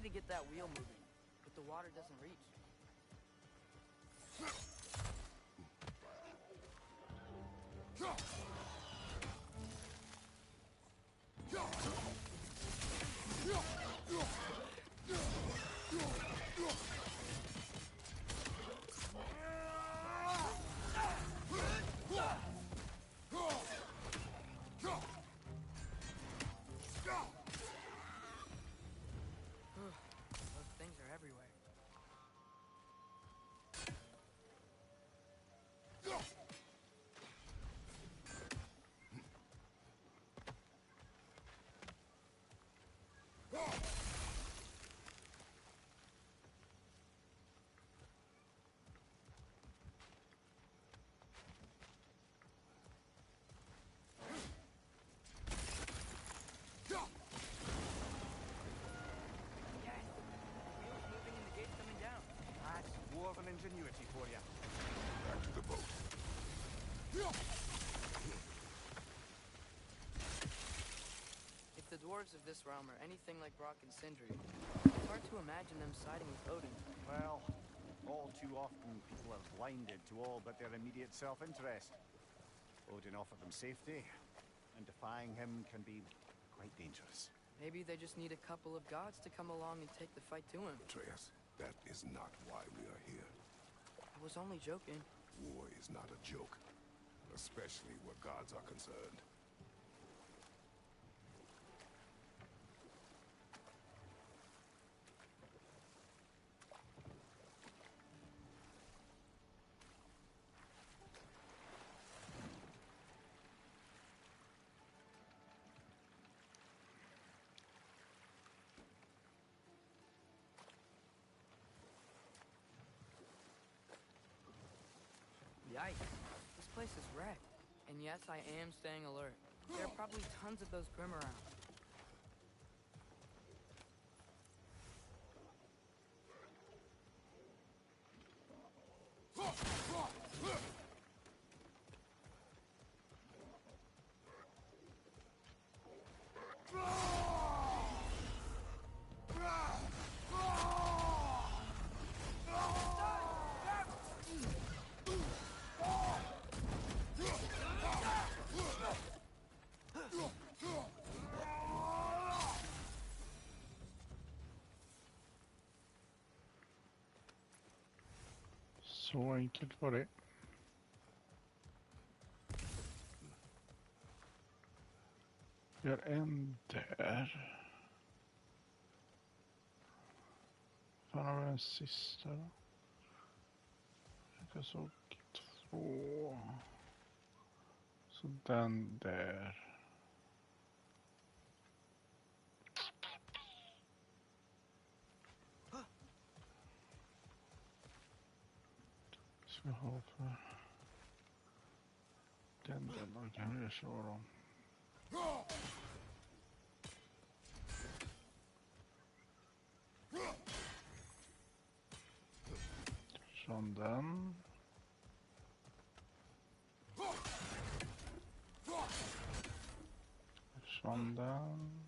to get that wheel moving, but the water doesn't reach. Those things are everywhere. Yes! Wheels moving and the gate's coming down. That's dwarven ingenuity for you. Back to the boat. If the dwarves of this realm are anything like Brock and Sindri, it's hard to imagine them siding with Odin. Well, all too often people are blinded to all but their immediate self-interest. Odin offered them safety, and defying him can be quite dangerous. Maybe they just need a couple of gods to come along and take the fight to him. Atreus, that is not why we are here. I was only joking. War is not a joke, especially where gods are concerned. Yikes. This place is wrecked. And yes, I am staying alert. There are probably tons of those Grim around. Så enkelt var det. Vi har en där. Fan har vi den sista då? Jag såg 2. Så den där. Ska ha för den kan vi köra dem. Som den. Som den.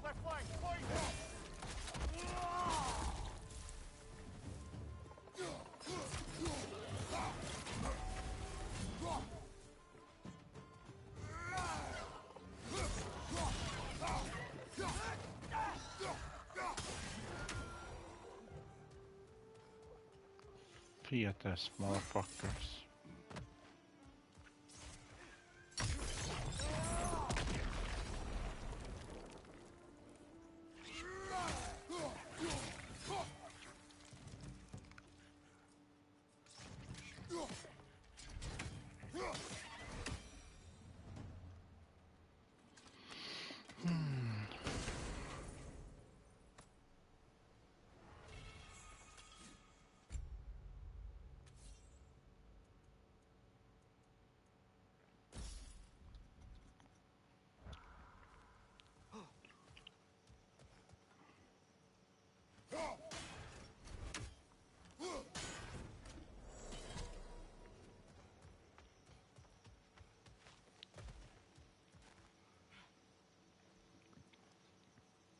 Left flank, fight! Fet-ass motherfuckers.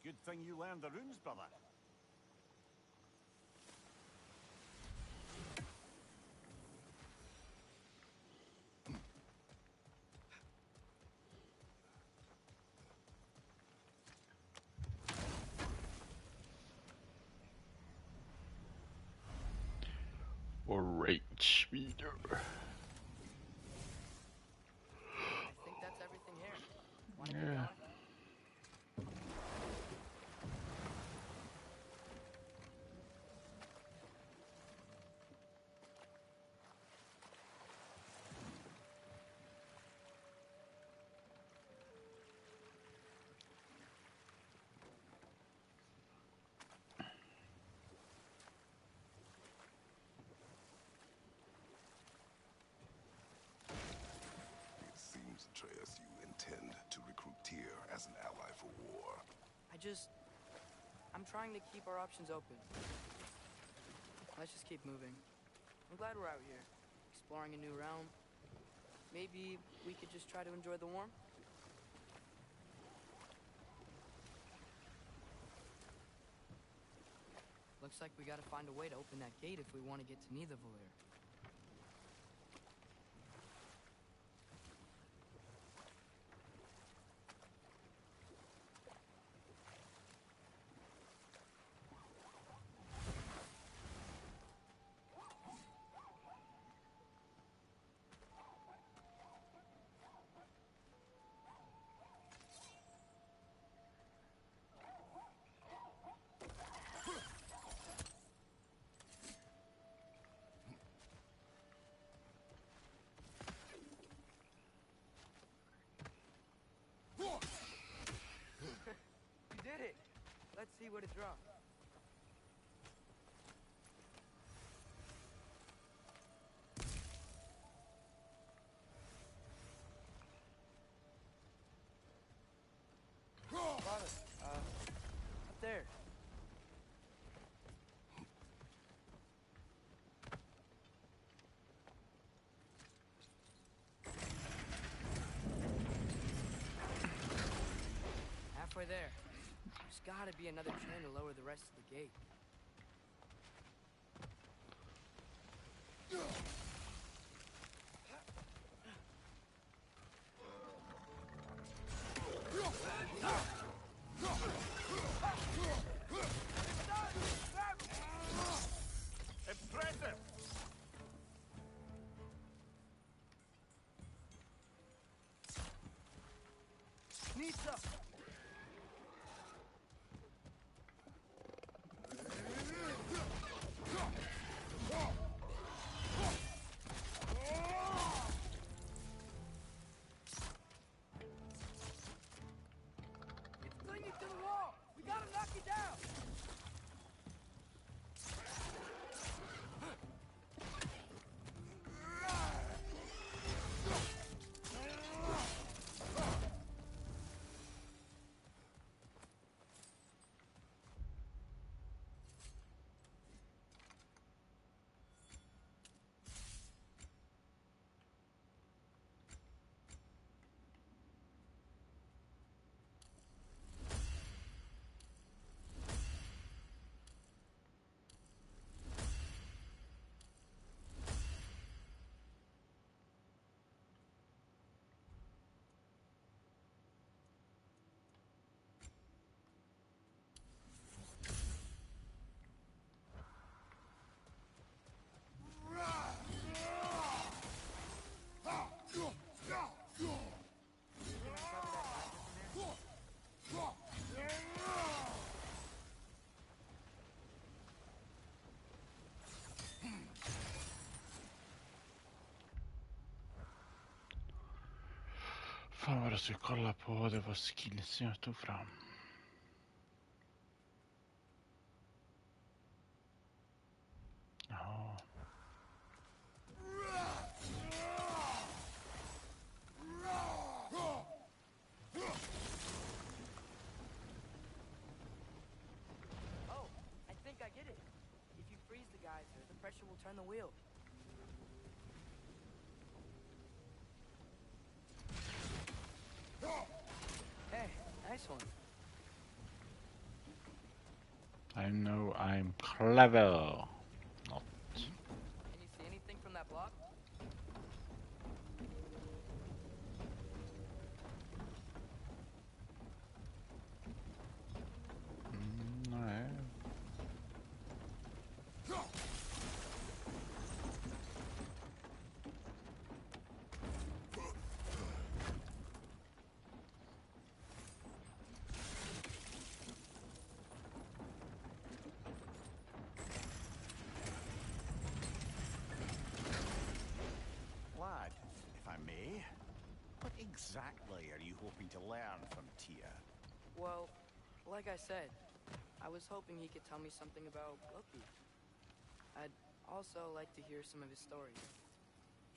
Good thing you learned the runes, brother. Or rate speeder. I think that's everything here. Wanna get going? It seems, Atreus, you intend to recruit Tyr as an ally for war. I'm trying to keep our options open. Let's just keep moving. I'm glad we're out here, exploring a new realm. Maybe we could just try to enjoy the warmth? Looks like we gotta find a way to open that gate if we want to get to Nidavellir. You did it! Let's see what it drops. Father, up there. Halfway there. There's gotta be another chain to lower the rest of the gate. Impressive! Nisa! It's clinging to the wall! We gotta knock it down! Fan vad jag ska kolla på, det var skillsen jag tog fram. Ja. Oh, I think I get it. If you freeze the geyser, the pressure will turn the wheel. Hey, nice one. I know I'm clever. Not. Can you see anything from that block? Nej. Lad, if I may, what exactly are you hoping to learn from Tia? Well, like I said, I was hoping he could tell me something about Loki. I'd also like to hear some of his stories.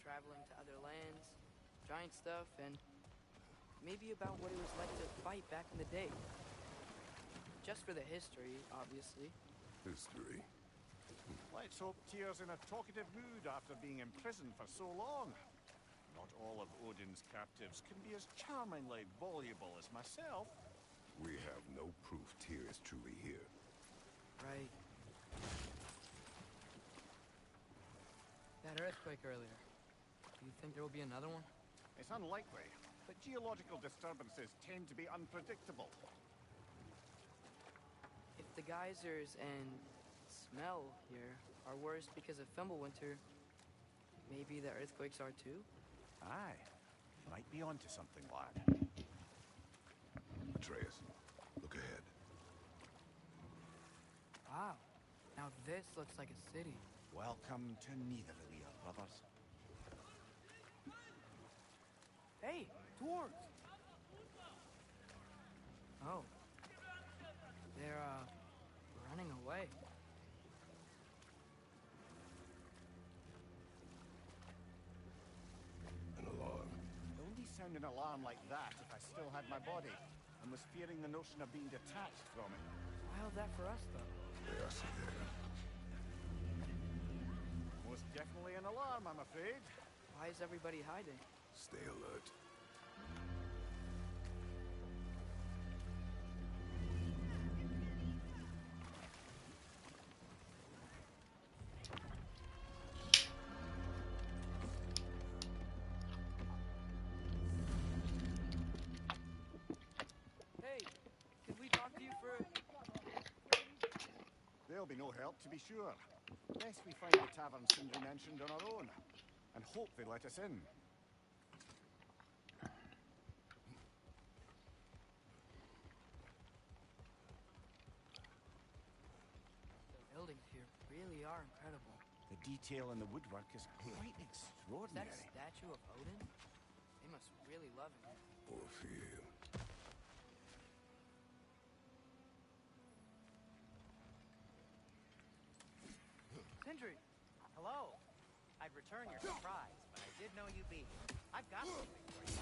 Traveling to other lands, giant stuff, and maybe about what it was like to fight back in the day. Just for the history, obviously. History. Let's hope Tyr's in a talkative mood after being imprisoned for so long. Not all of Odin's captives can be as charmingly voluble as myself. We have no proof Tyr is truly here. Right. That earthquake earlier. Do you think there will be another one? It's unlikely, but geological disturbances tend to be unpredictable. If the geysers and smell here are worse because of Fimbulwinter, maybe the earthquakes are too? Aye, might be onto something, lad. Atreus, look ahead. Wow. Now this looks like a city. Welcome to Nidavellir, brothers. Hey, dwarves! Oh. They're, running away. An alarm. I'd only sound an alarm like that if I still had my body, and was fearing the notion of being detached from it. How's that for us, though? They are still there. Most definitely an alarm, I'm afraid. Why is everybody hiding? Stay alert. Hey, could we talk to you for... There'll be no help, to be sure. Best we find the tavern Sindri mentioned on our own, and hope they let us in. The buildings here really are incredible. The detail in the woodwork is quite Is extraordinary. that a statue of Odin? They must really love him. Or fear. Sindri! Hello. I'd return your surprise, but I did know you'd be here. I've got something for you.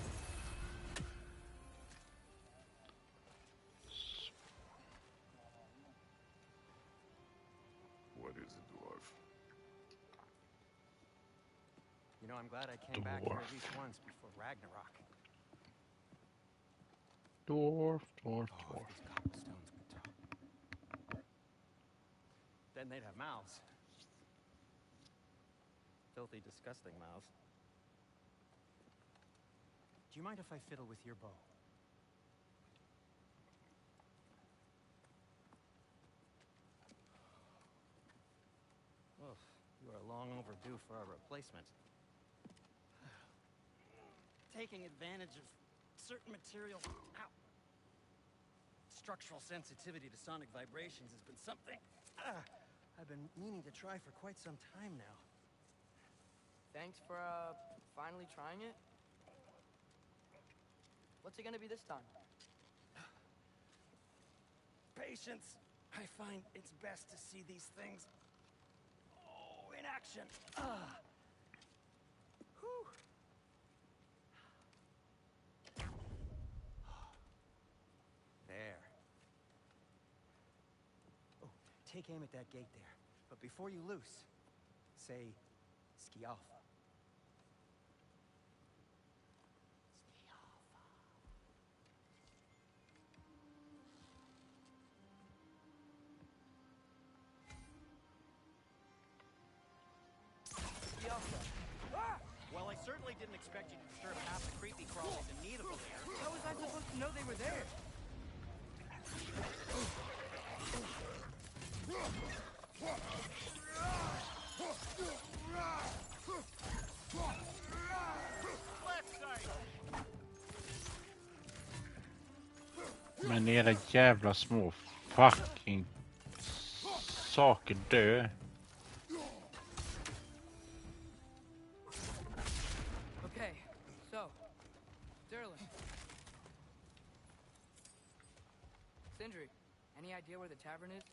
What is it, dwarf? You know, I'm glad I came back here Dwarf. at least once before Ragnarok. Dwarf, dwarf, Oh, dwarf. if these cobblestones could talk. Then they'd have mouths. Filthy, disgusting mouths. Do you mind if I fiddle with your bow? Oh, you are long overdue for a replacement. Taking advantage of certain materials. Ow. Structural sensitivity to sonic vibrations has been something I've been meaning to try for quite some time now. Thanks for, finally trying it. What's it gonna be this time? Patience. I find it's best to see these things, in action. Whew. There. Oh, take aim at that gate there. But before you loose, say, Skialfa. didn't expect you to disturb half the creepy crawlies in Nidavellir. How was I supposed to know they were there? Left side! Men era jävla små fucking saker dö. Okay, so, Sterling. Sindri, any idea where the tavern is?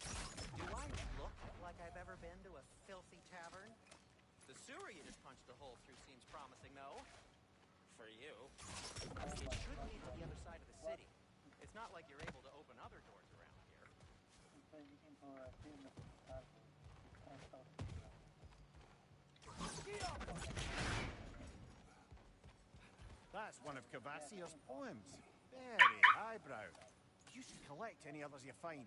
Do I look like I've ever been to a filthy tavern? The sewer you just punched a hole through seems promising, though. For you. It should lead to the other side of the city. It's not like you're able to open other doors around here. Så jag gick in på filmen här på That's one of Cavassier's poems. Very highbrow. You should collect any others you find.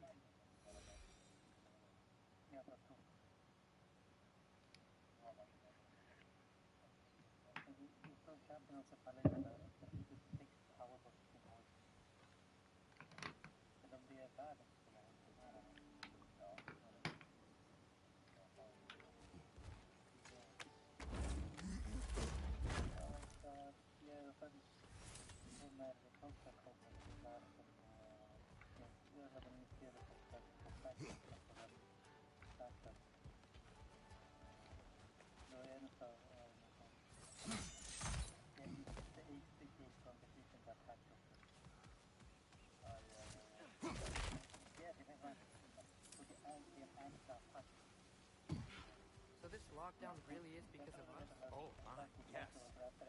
So this lockdown really is because of us? Oh, my, yes.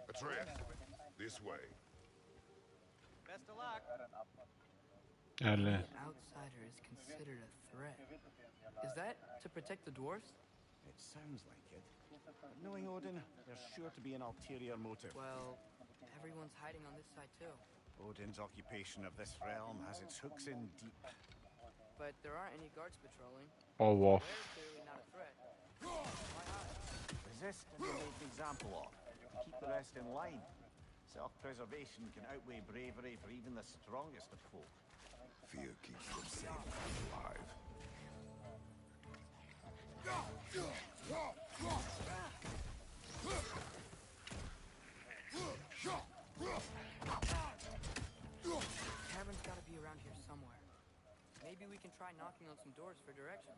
Atreus, this way. Best of luck. Eller An outsider is considered a threat. Is that to protect the dwarves? It sounds like it. But knowing Odin, there's sure to be an ulterior motive. Well, everyone's hiding on this side too. Odin's occupation of this realm has its hooks in deep. But there aren't any guards patrolling. oh off. They're clearly not a threat. Why hide? Resist and be made an example of. And keep the rest in line. Self-preservation can outweigh bravery for even the strongest of folk. Fear keeps them safe and alive. Tavern's gotta be around here somewhere. Maybe we can try knocking on some doors for directions.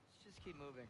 Let's just keep moving.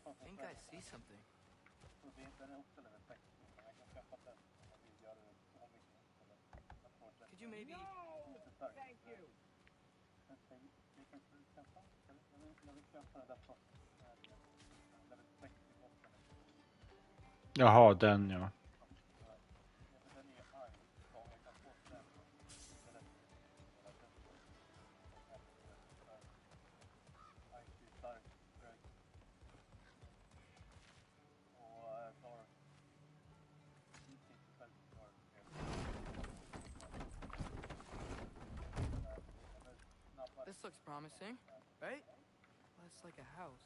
I think I see something. Could you maybe... Thank you. Jaha, den ja. promising, right? Less like a house.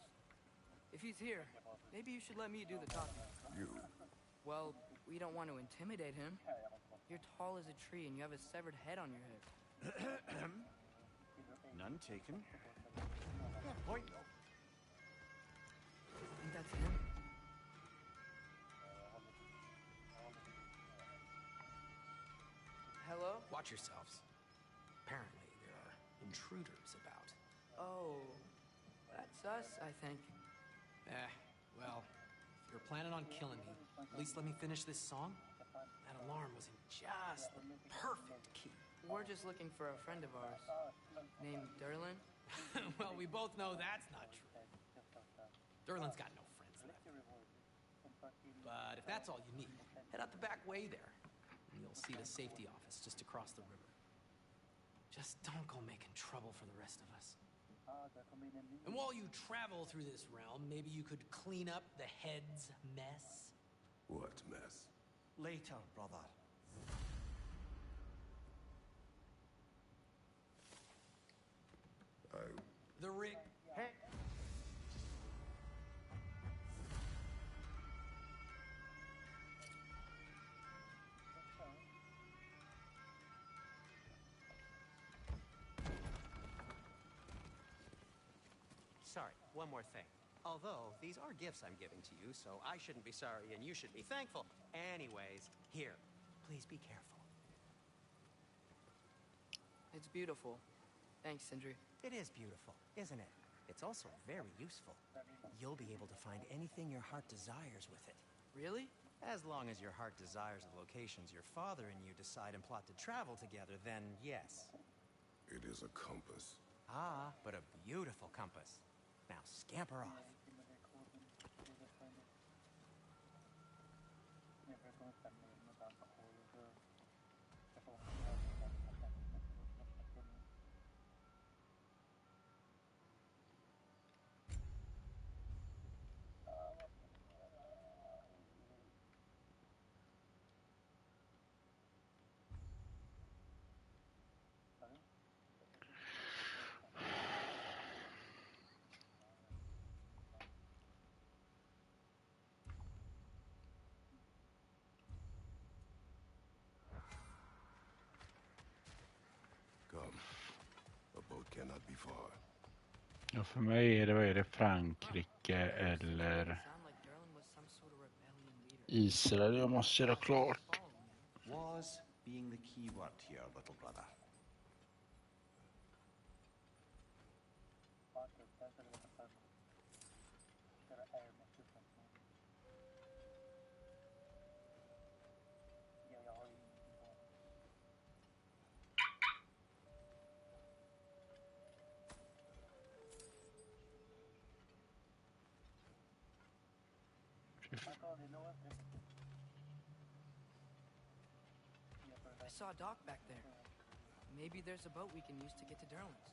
If he's here, maybe you should let me do the talking. You. Well, we don't want to intimidate him. You're tall as a tree and you have a severed head on your head. None taken. Fair point, though. I think that's him. Hello? Watch yourselves. Apparently, there are intruders about. Oh, that's us, I think. Well, if you're planning on killing me, at least let me finish this song. That alarm was in just the perfect key. We're just looking for a friend of ours named Derlin. Well, we both know that's not true. Derlin's got no friends left. But if that's all you need, head out the back way there, and you'll see the safety office just across the river. Just don't go making trouble for the rest of us. And while you travel through this realm, maybe you could clean up the head's mess? What mess? Later, brother. The rig. Hey. Sorry, one more thing. Although, these are gifts I'm giving to you, so I shouldn't be sorry and you should be thankful. Anyways, here, please be careful. It's beautiful. Thanks, Sindri. It is beautiful, isn't it? It's also very useful. You'll be able to find anything your heart desires with it. Really? As long as your heart desires the locations your father and you decide and plot to travel together, then yes. It is a compass. Ah, but a beautiful compass. Now scamper off. Come. A boat cannot be far. Ja, för mig är det, vad är det, Frankrike eller Sound like Derlin was some sort of rebellion leader. Israel jag måste göra klart. Was being the key word here, little brother. I saw a dock back there. Maybe there's a boat we can use to get to Derlin's.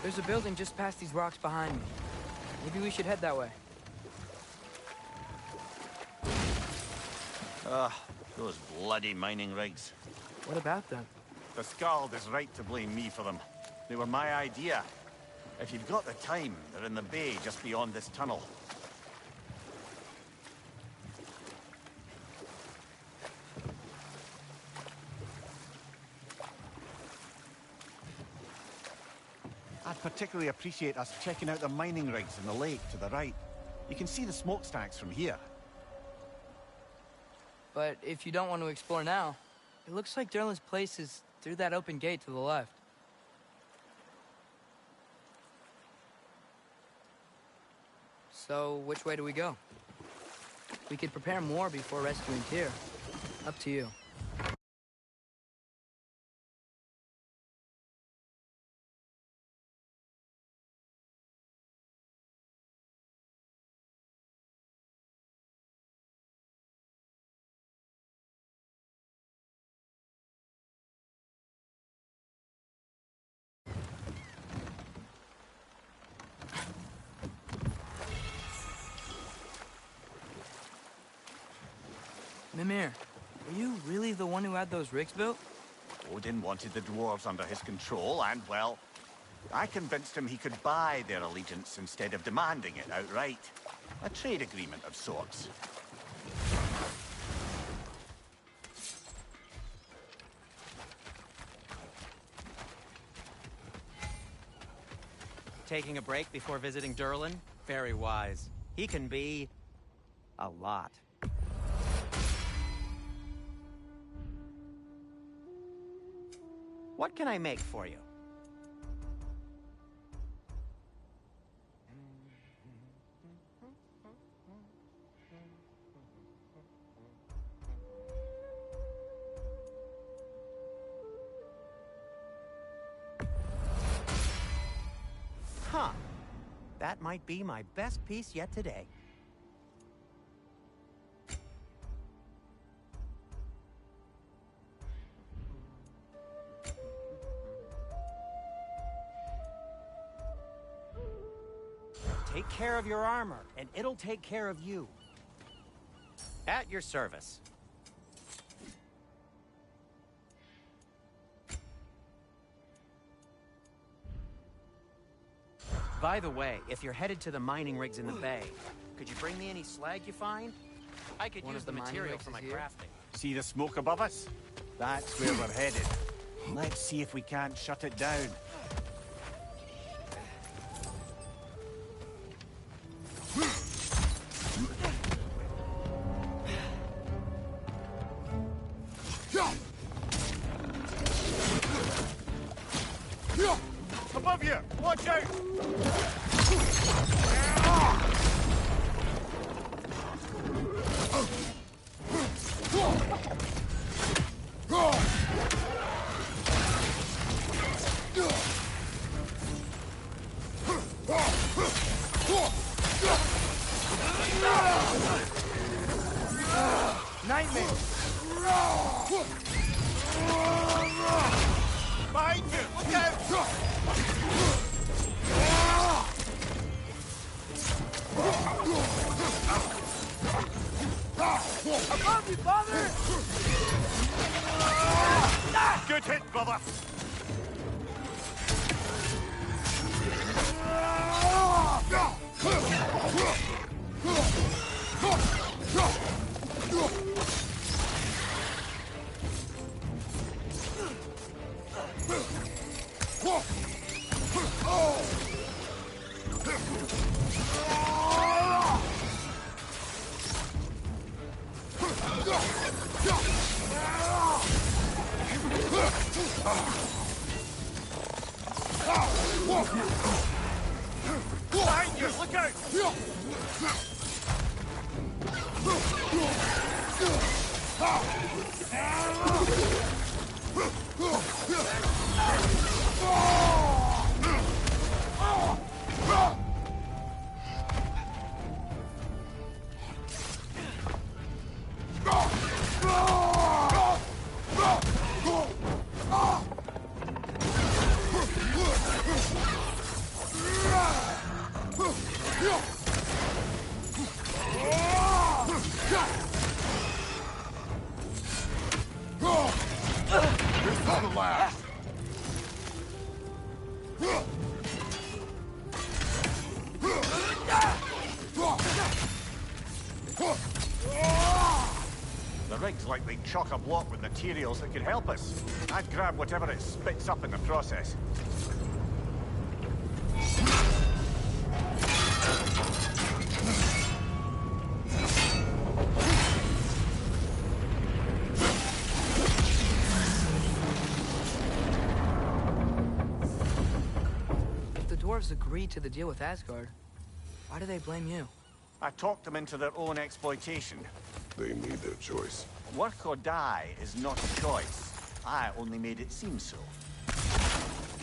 There's a building just past these rocks behind me. Maybe we should head that way. Those bloody mining rigs. What about them? The Skald is right to blame me for them. They were my idea. If you've got the time, they're in the bay just beyond this tunnel. I'd particularly appreciate us checking out the mining rigs in the lake to the right. You can see the smokestacks from here. But if you don't want to explore now, it looks like Derlin's place is through that open gate to the left. So, which way do we go? We could prepare more before rescuing Tyr. Up to you. Mimir, were you really the one who had those rigs built? Odin wanted the dwarves under his control, and, well, I convinced him he could buy their allegiance instead of demanding it outright. A trade agreement of sorts. Taking a break before visiting Derlin? Very wise. He can be... a lot. What can I make for you? Huh. That might be my best piece yet today. Take care of your armor, and it'll take care of you. At your service. By the way, if you're headed to the mining rigs in the bay, could you bring me any slag you find? I could use the material for my crafting. See the smoke above us? That's where we're headed. Let's see if we can't shut it down. Above you! Watch out! Nightmare! Behind you! Look out! Above you, father! Good hit, brother! Behind you! Look out! The rig's likely chock-a-block with materials that could help us. I'd grab whatever it spits up in the process. If the dwarves agreed to the deal with Asgard, why do they blame you? I talked them into their own exploitation. They made their choice. Work or die is not a choice. I only made it seem so.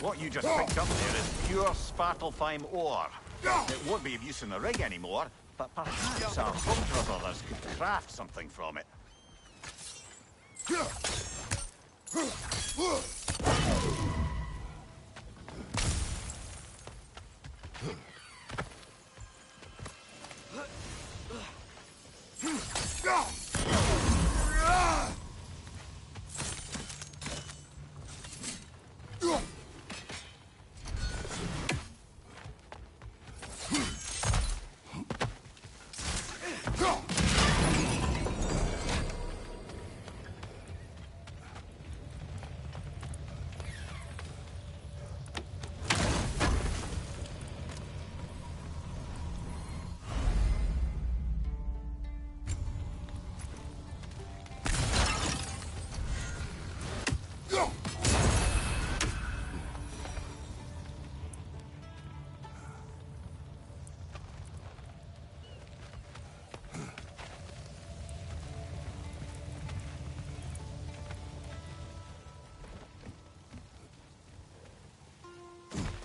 What you just picked up there is pure Svartalfheim ore. It won't be of use in the rig anymore, but perhaps our Hunter brothers could craft something from it.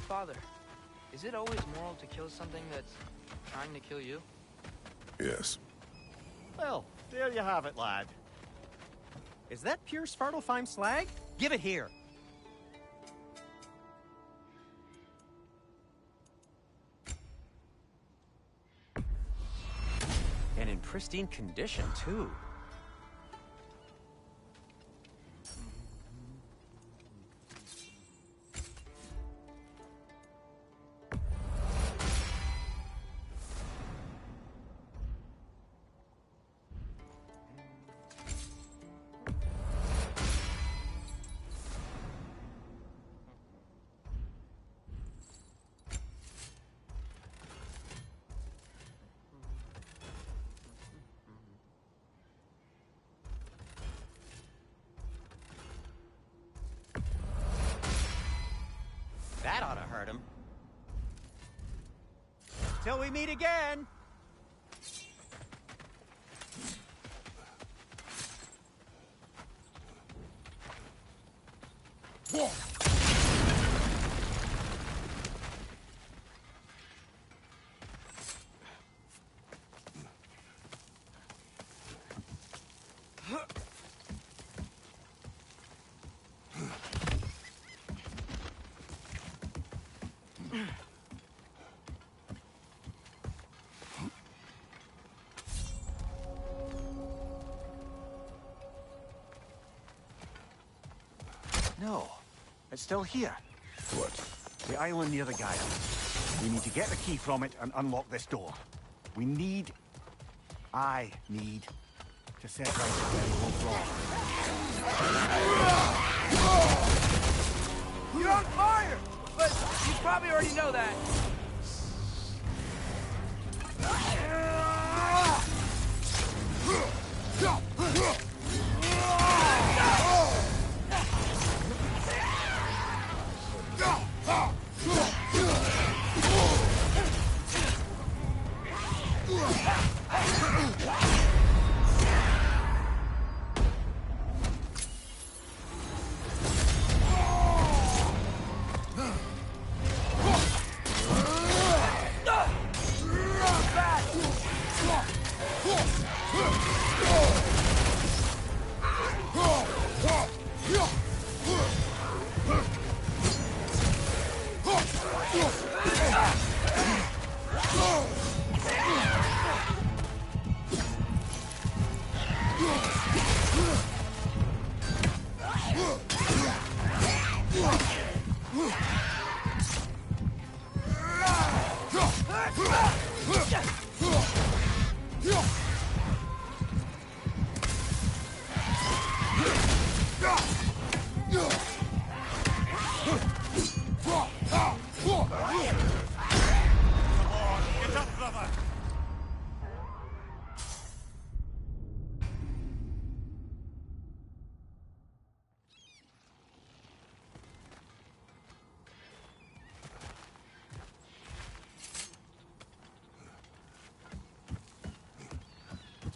Father, is it always moral to kill something that's trying to kill you? Yes. Well, there you have it, lad. Is that pure Svartalfheim slag? Give it here. And in pristine condition, too. That ought to hurt him. Till we meet again! No, it's still here. What? The island near the gyre. We need to get the key from it and unlock this door. I need to set right the very wrong. You're on fire! But you probably already know that.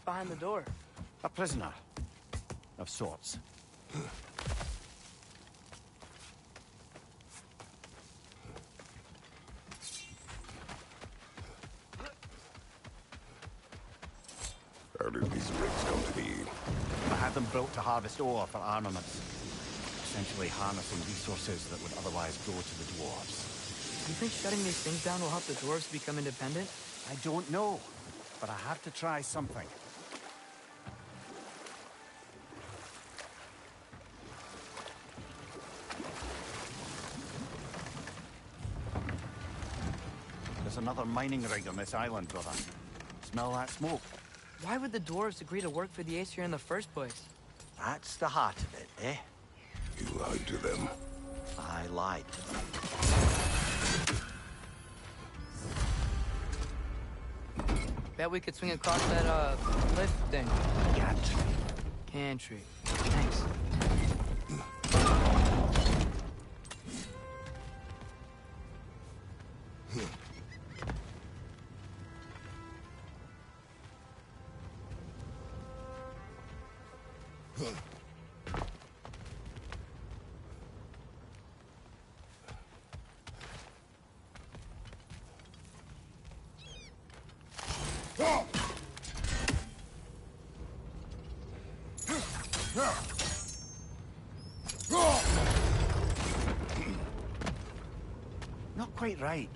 behind the door? A prisoner. Of sorts. How did these rigs come to be? I had them built to harvest ore for armaments. Essentially harnessing resources that would otherwise go to the dwarves. You think shutting these things down will help the dwarves become independent? I don't know, but I have to try something. There's another mining rig on this island, brother. Smell that smoke? Why would the dwarves agree to work for the Aesir in the first place? That's the heart of it, eh? You lied to them. I lied to them. Bet we could swing across that, lift thing. Gantry. Gantry. Thanks. Not quite right.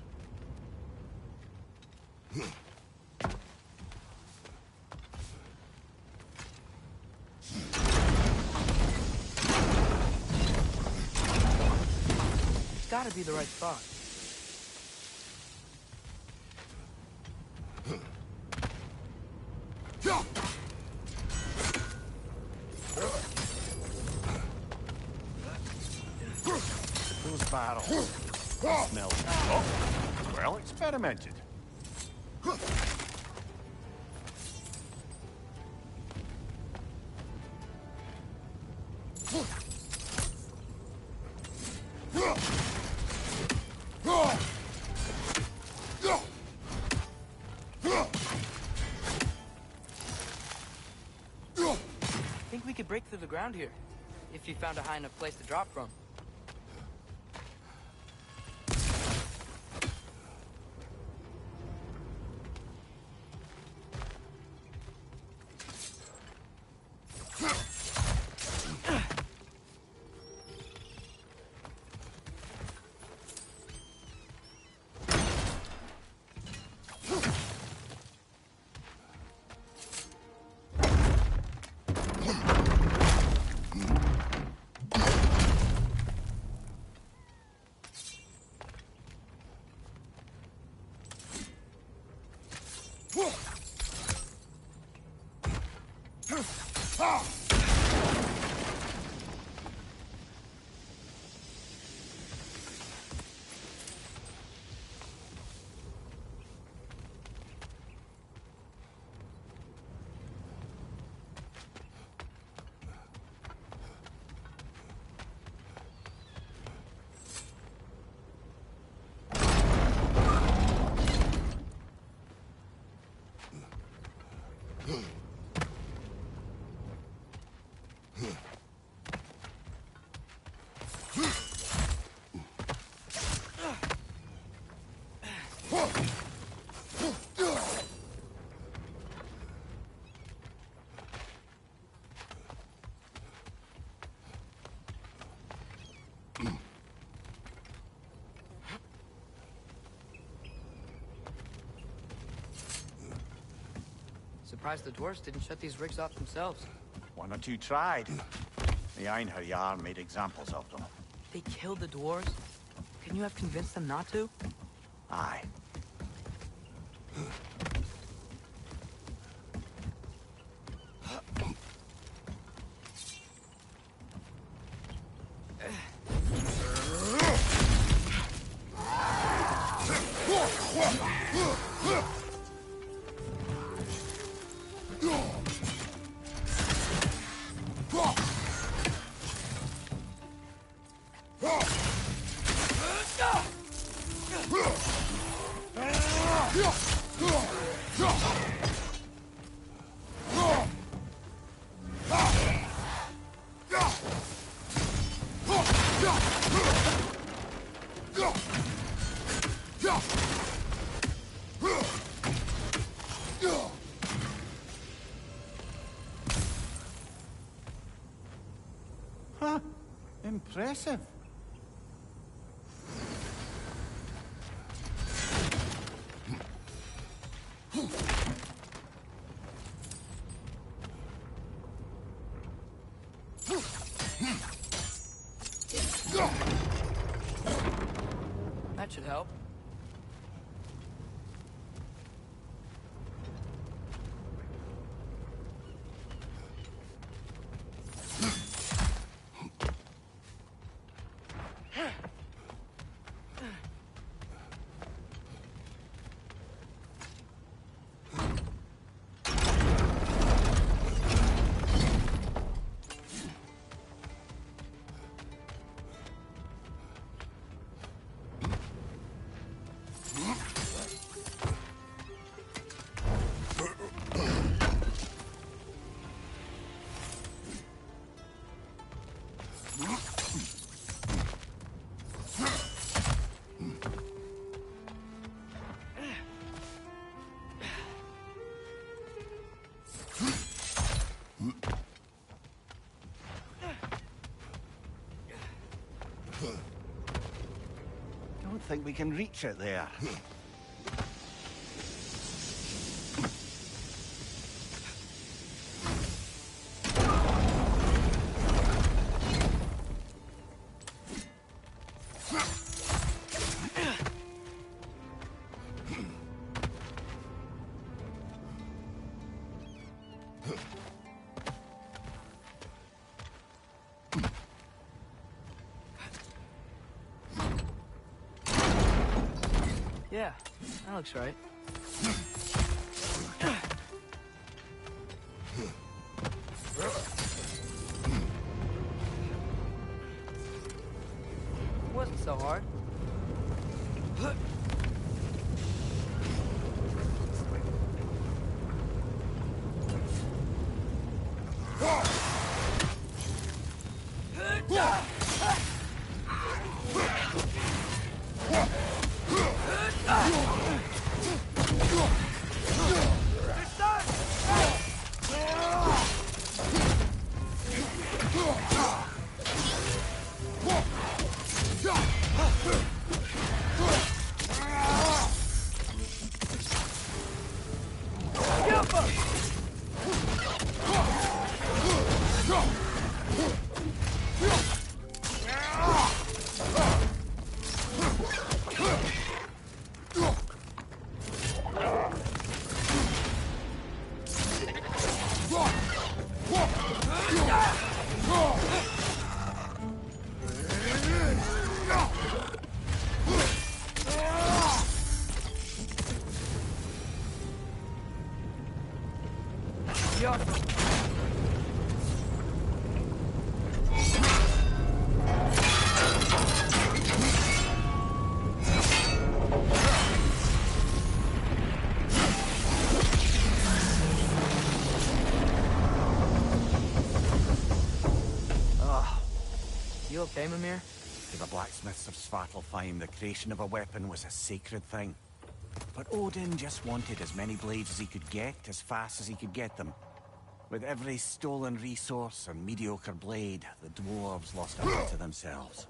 It's gotta be the right spot. Those barrels. Smell. Oh, well experimented. Think we could break through the ground here, if you found a high enough place to drop from. Surprised the dwarves didn't shut these rigs off themselves. One or two tried. The Einherjar made examples of them. They killed the dwarves? Couldn't you have convinced them not to? Aye. Huh. Impressive. That should help. Don't think we can reach it there. Yeah, that looks right. It wasn't so hard. You okay, Mimir? To the blacksmiths of Svartalfheim, the creation of a weapon was a sacred thing. But Odin just wanted as many blades as he could get, as fast as he could get them. With every stolen resource and mediocre blade, the dwarves lost a bit to themselves.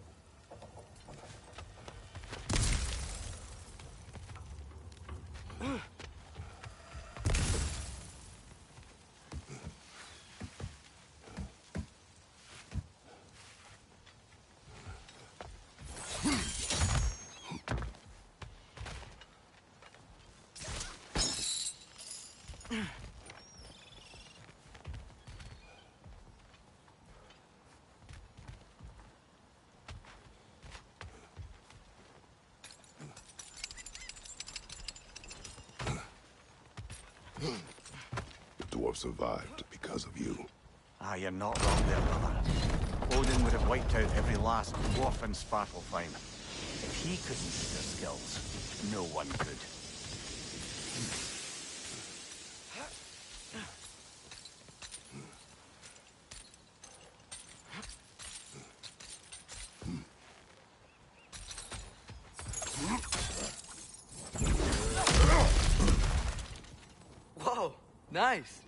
The dwarf survived because of you. Ah, you're not wrong there, brother. Odin would have wiped out every last dwarf in Svartalfheim. If he couldn't use their skills, no one could. Whoa, nice.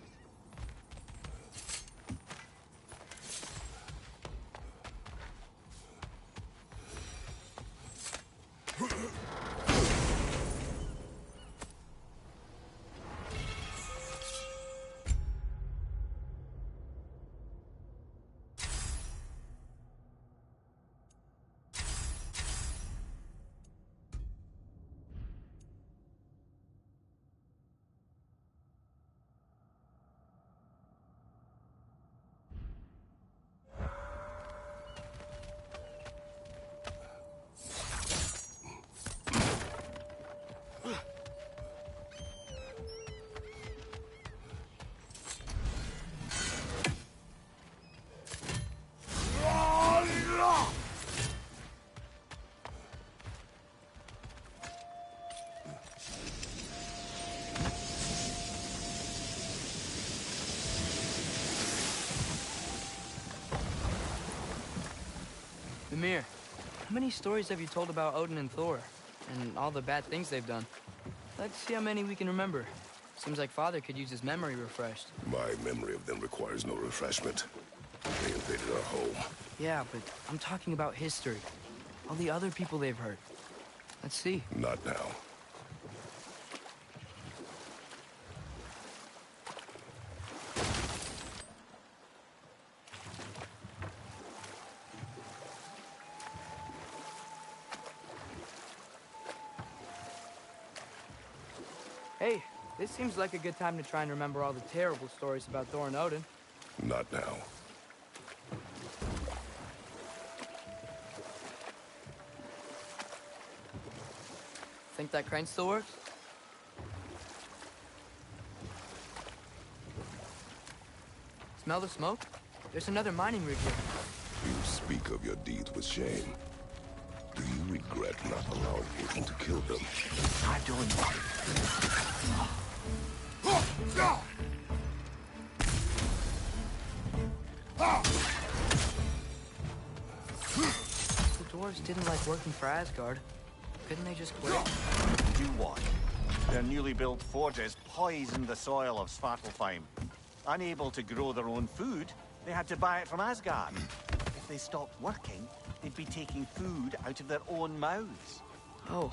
Mimir, how many stories have you told about Odin and Thor? And all the bad things they've done? Let's see how many we can remember. Seems like Father could use his memory refreshed. My memory of them requires no refreshment. They invaded our home. Yeah, but I'm talking about history. All the other people they've hurt. Let's see. Not now. Hey, this seems like a good time to try and remember all the terrible stories about Thor and Odin. Not now. Think that crane still works? Smell the smoke? There's another mining rig here. You speak of your deeds with shame. Do you regret not allowing Odin to kill them? I don't. The dwarves didn't like working for Asgard. Couldn't they just quit? Do what? Their newly built forges poisoned the soil of Svartalfheim. Unable to grow their own food, they had to buy it from Asgard. If they stopped working, they'd be taking food out of their own mouths. Oh,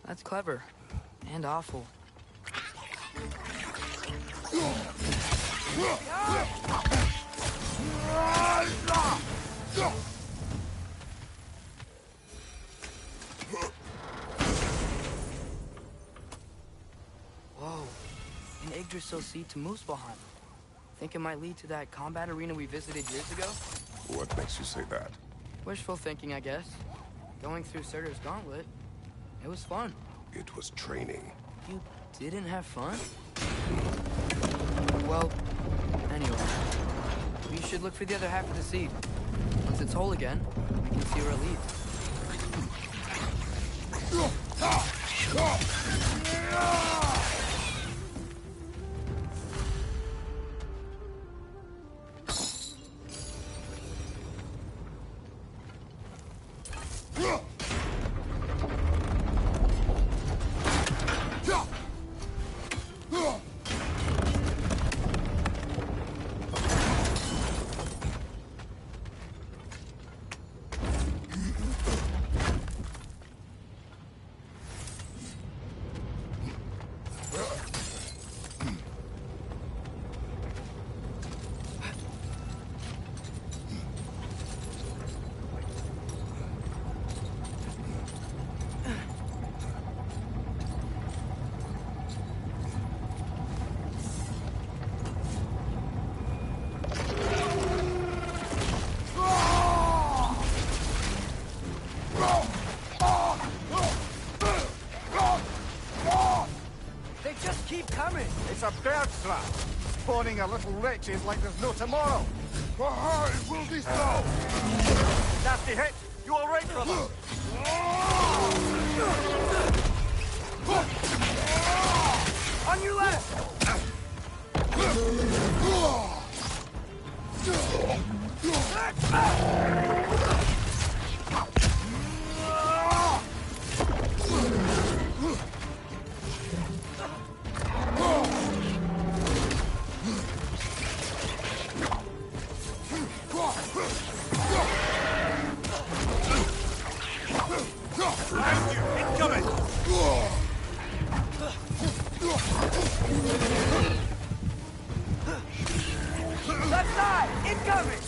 that's clever. And awful. Whoa. An Yggdrasil seed to Muspelheim. Think it might lead to that combat arena we visited years ago? What makes you say that? Wishful thinking, I guess. Going through Surtur's gauntlet. It was fun. It was training. You didn't have fun? Well, anyway. We should look for the other half of the seed. Once it's whole again, we can see where it leads. It's a bird trap, spawning a little wretches like there's no tomorrow. For her, it will be so! Nasty hit! You all right, brother? On your left! Left side! Incoming!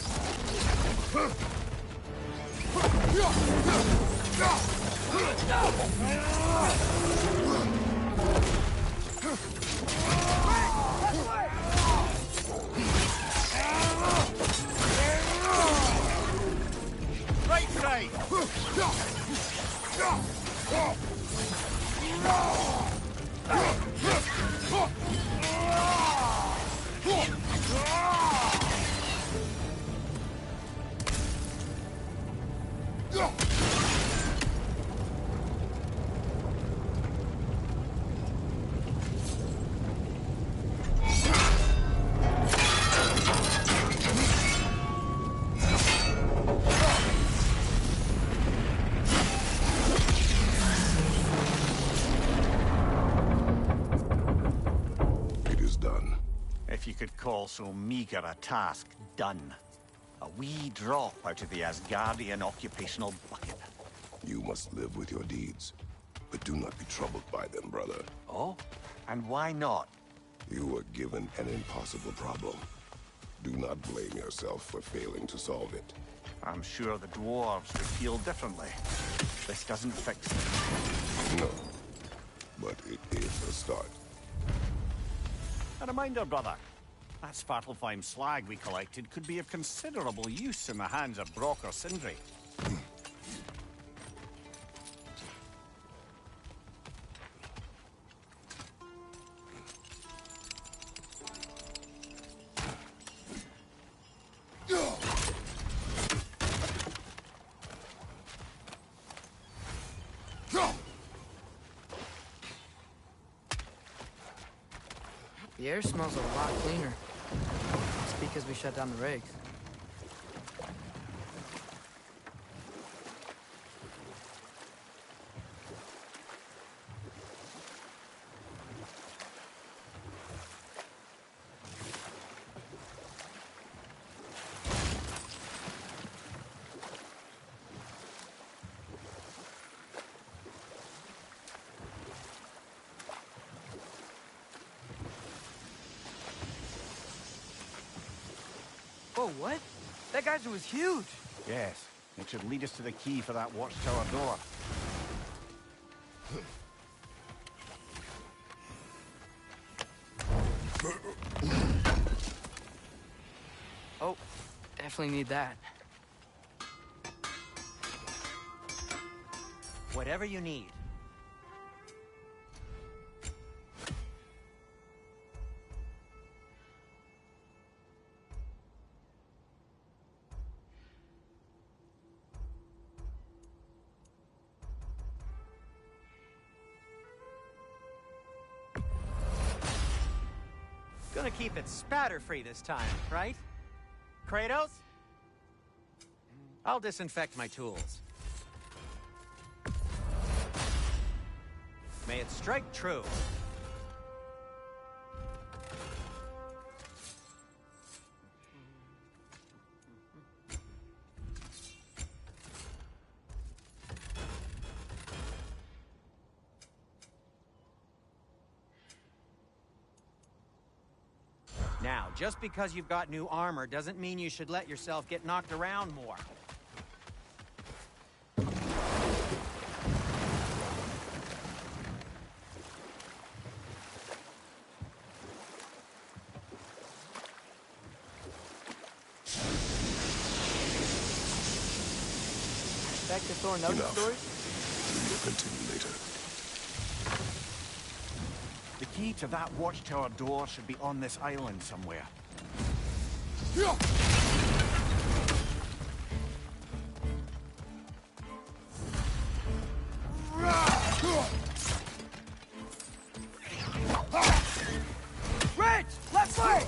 Right side! call so meager a task done. A wee drop out of the Asgardian occupational bucket. You must live with your deeds, but do not be troubled by them, brother. Oh? And why not? You were given an impossible problem. Do not blame yourself for failing to solve it. I'm sure the dwarves would feel differently. This doesn't fix it. No, but it is a start. A reminder, brother. That Svartalfheim slag we collected could be of considerable use in the hands of Brock or Sindri. The air smells a lot cleaner. It's because we shut down the rigs. Oh, what? That geyser was huge. Yes, it should lead us to the key for that watchtower door. Oh, definitely need that. Whatever you need. Gonna keep it spatter-free this time, right? Kratos? I'll disinfect my tools. May it strike true. Now, just because you've got new armor doesn't mean you should let yourself get knocked around more. Back to Thor Nugget Enough. stories? We will continue later. The key to that watchtower door should be on this island somewhere. Rich! Left foot!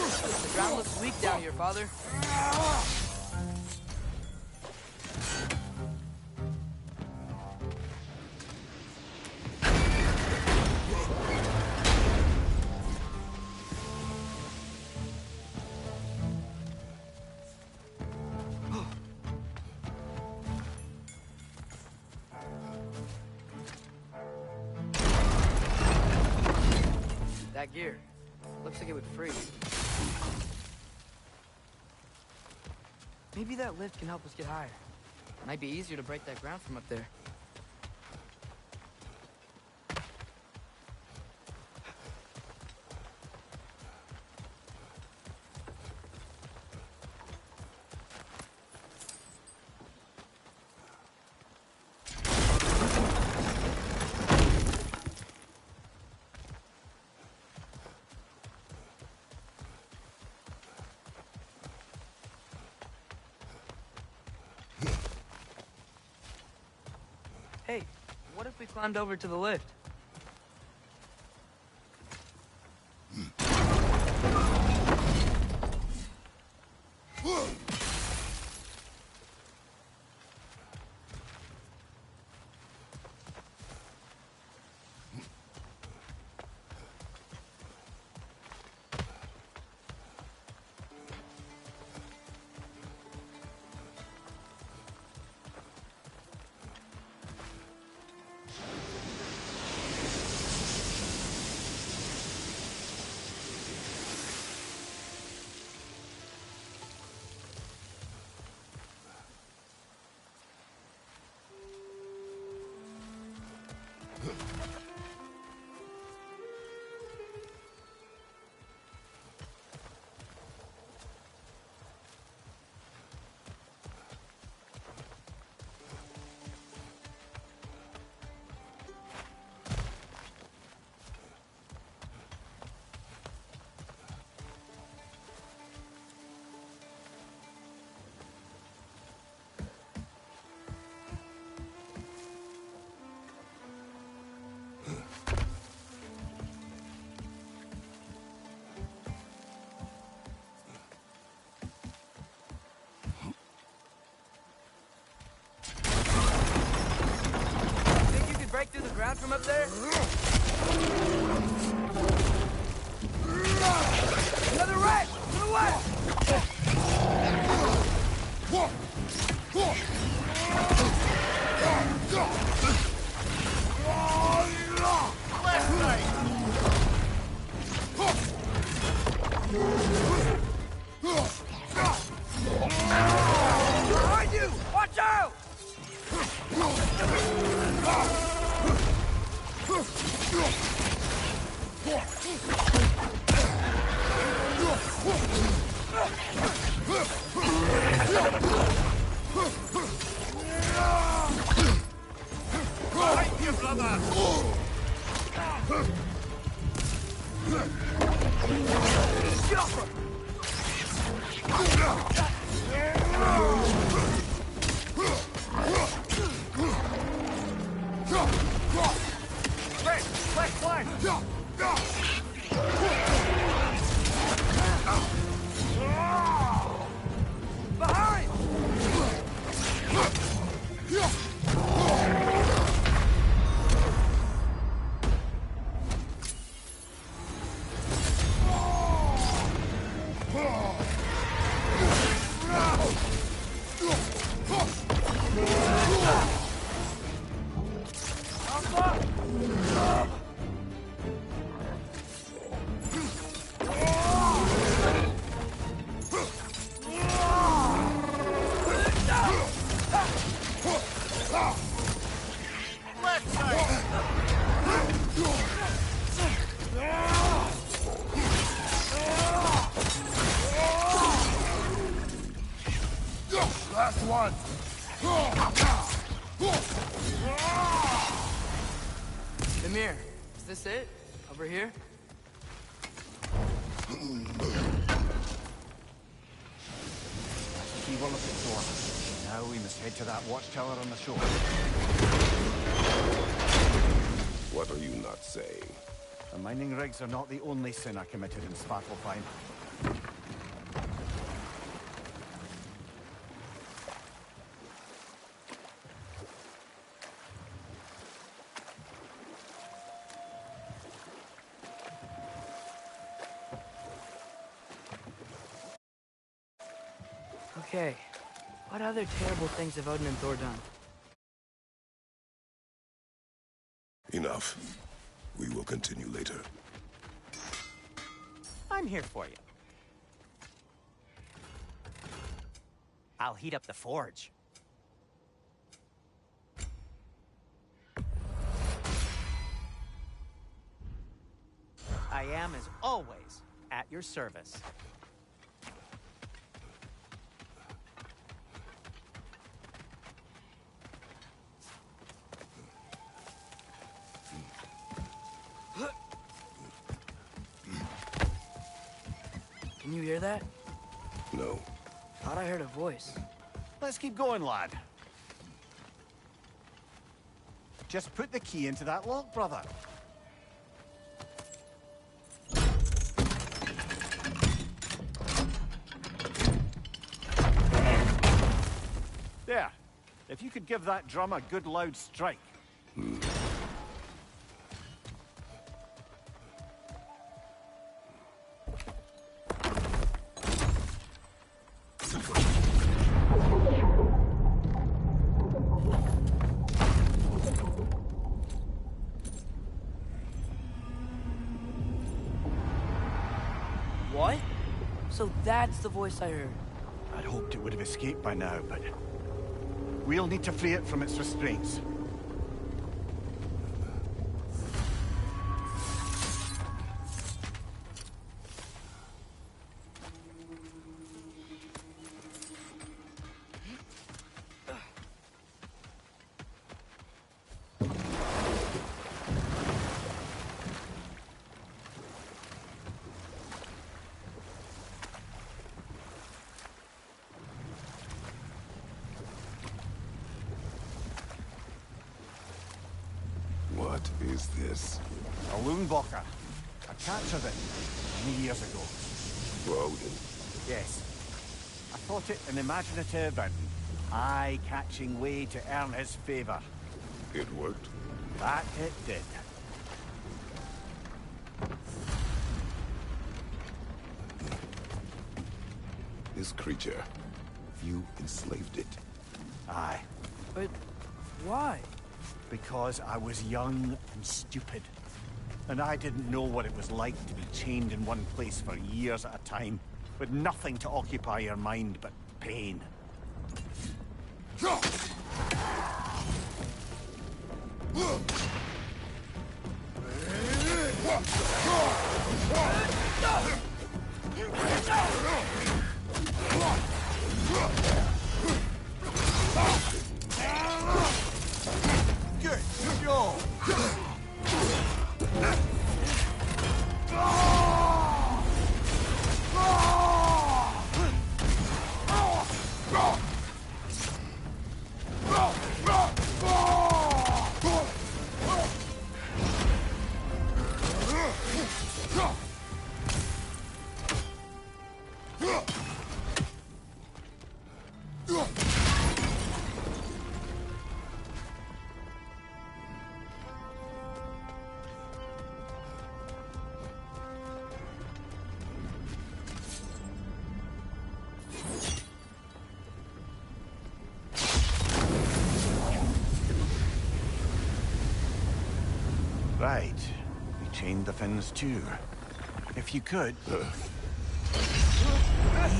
The ground looks weak down here, Father. that gear. Looks like it would freeze. Maybe that lift can help us get higher. Might be easier to break that ground from up there. Hey, what if we climbed over to the lift? Break through the ground from up there? Another rat! To the left! Left side! Behind you! Watch out! Right here, brother! Let's climb! Behind! Left side! Last one. Demir, is this it? Over here? Key will look at door. Now we must head to that watchtower on the shore. What are you not saying? The mining rigs are not the only sin I committed in Svartalfheim. Okay. What other terrible things have Odin and Thor done? Enough. We will continue later. I'm here for you. I'll heat up the forge. I am, as always, at your service. Can you hear that? No. Thought I heard a voice. Let's keep going, lad. Just put the key into that lock, brother. There. If you could give that drum a good loud strike. What? So that's the voice I heard. I'd hoped it would have escaped by now, but we'll need to free it from its restraints. What is this? A Loonbocker. I captured it many years ago. Rodin. Yes. I thought it an imaginative and eye-catching way to earn his favor. It worked? That it did. This creature, you enslaved it. Aye. But why? Because I was young and stupid. And I didn't know what it was like to be chained in one place for years at a time, with nothing to occupy your mind but pain. Good go! Right. We chained the fins too. If you could...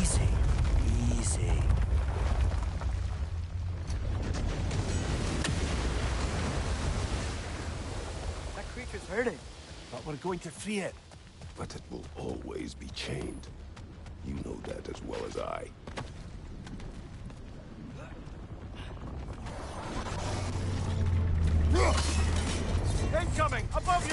Easy. Easy. That creature's hurting. But we're going to free it. But it will always be chained. You know that as well as I. Incoming! Above you!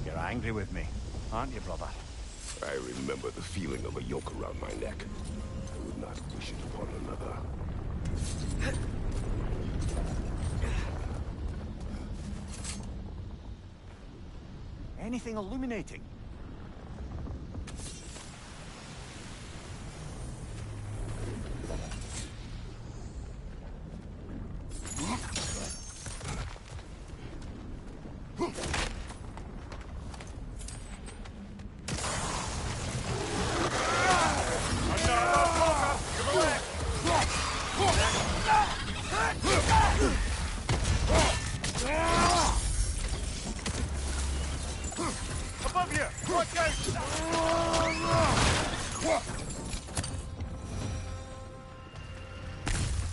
You're angry with me, aren't you, brother? I remember the feeling of a yoke around my neck. I would not wish it upon another. Anything illuminating?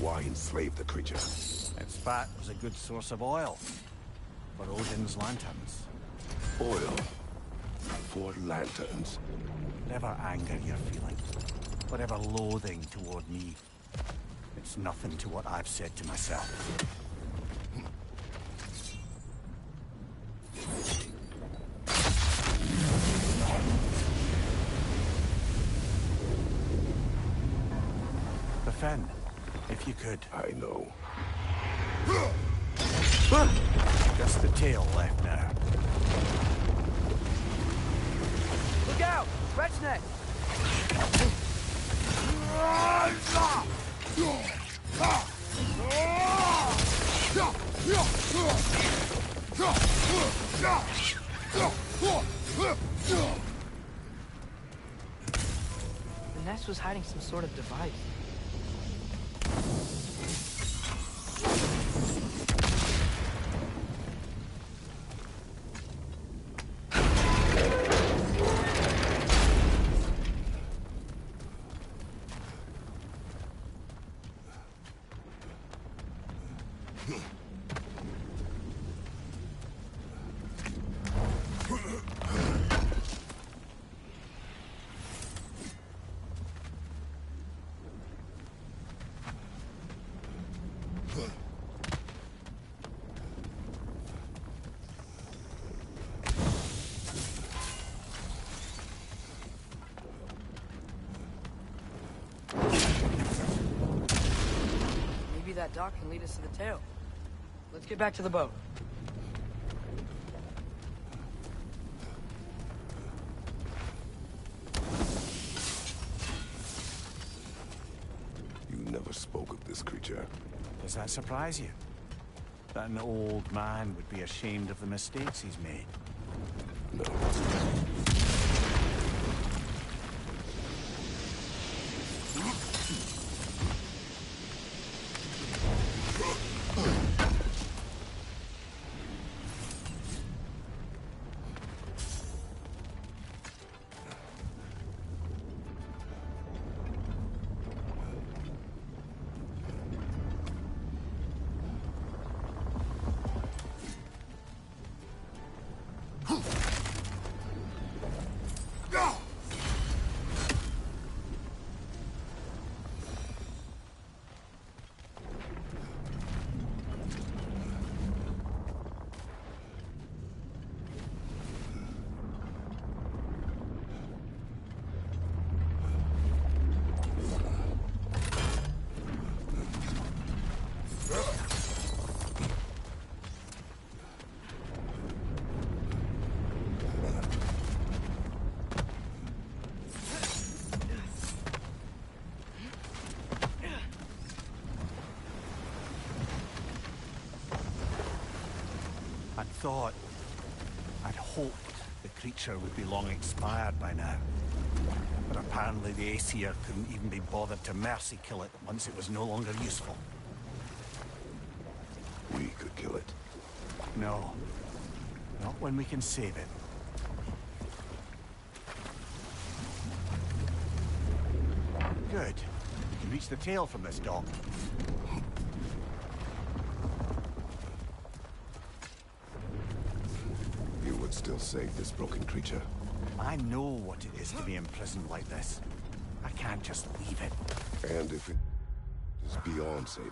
Why enslave the creature? Its fat was a good source of oil for Odin's lanterns. Oil. For lanterns. Whatever anger you're feeling, whatever loathing toward me, it's nothing to what I've said to myself. Defend, if you could. I know. Just the tail left now. Look out! Wretch neck! The nest was hiding some sort of device. Maybe that dock can lead us to the tail. Let's get back to the boat. You never spoke of this creature. Does that surprise you? That an old man would be ashamed of the mistakes he's made? No. I'd hoped the creature would be long expired by now. But apparently the Aesir couldn't even be bothered to mercy kill it once it was no longer useful. We could kill it. No. Not when we can save it. Good. We can reach the tail from this dock. You would still save this broken creature. I know what it is to be imprisoned like this. I can't just leave it. And if it is beyond saving.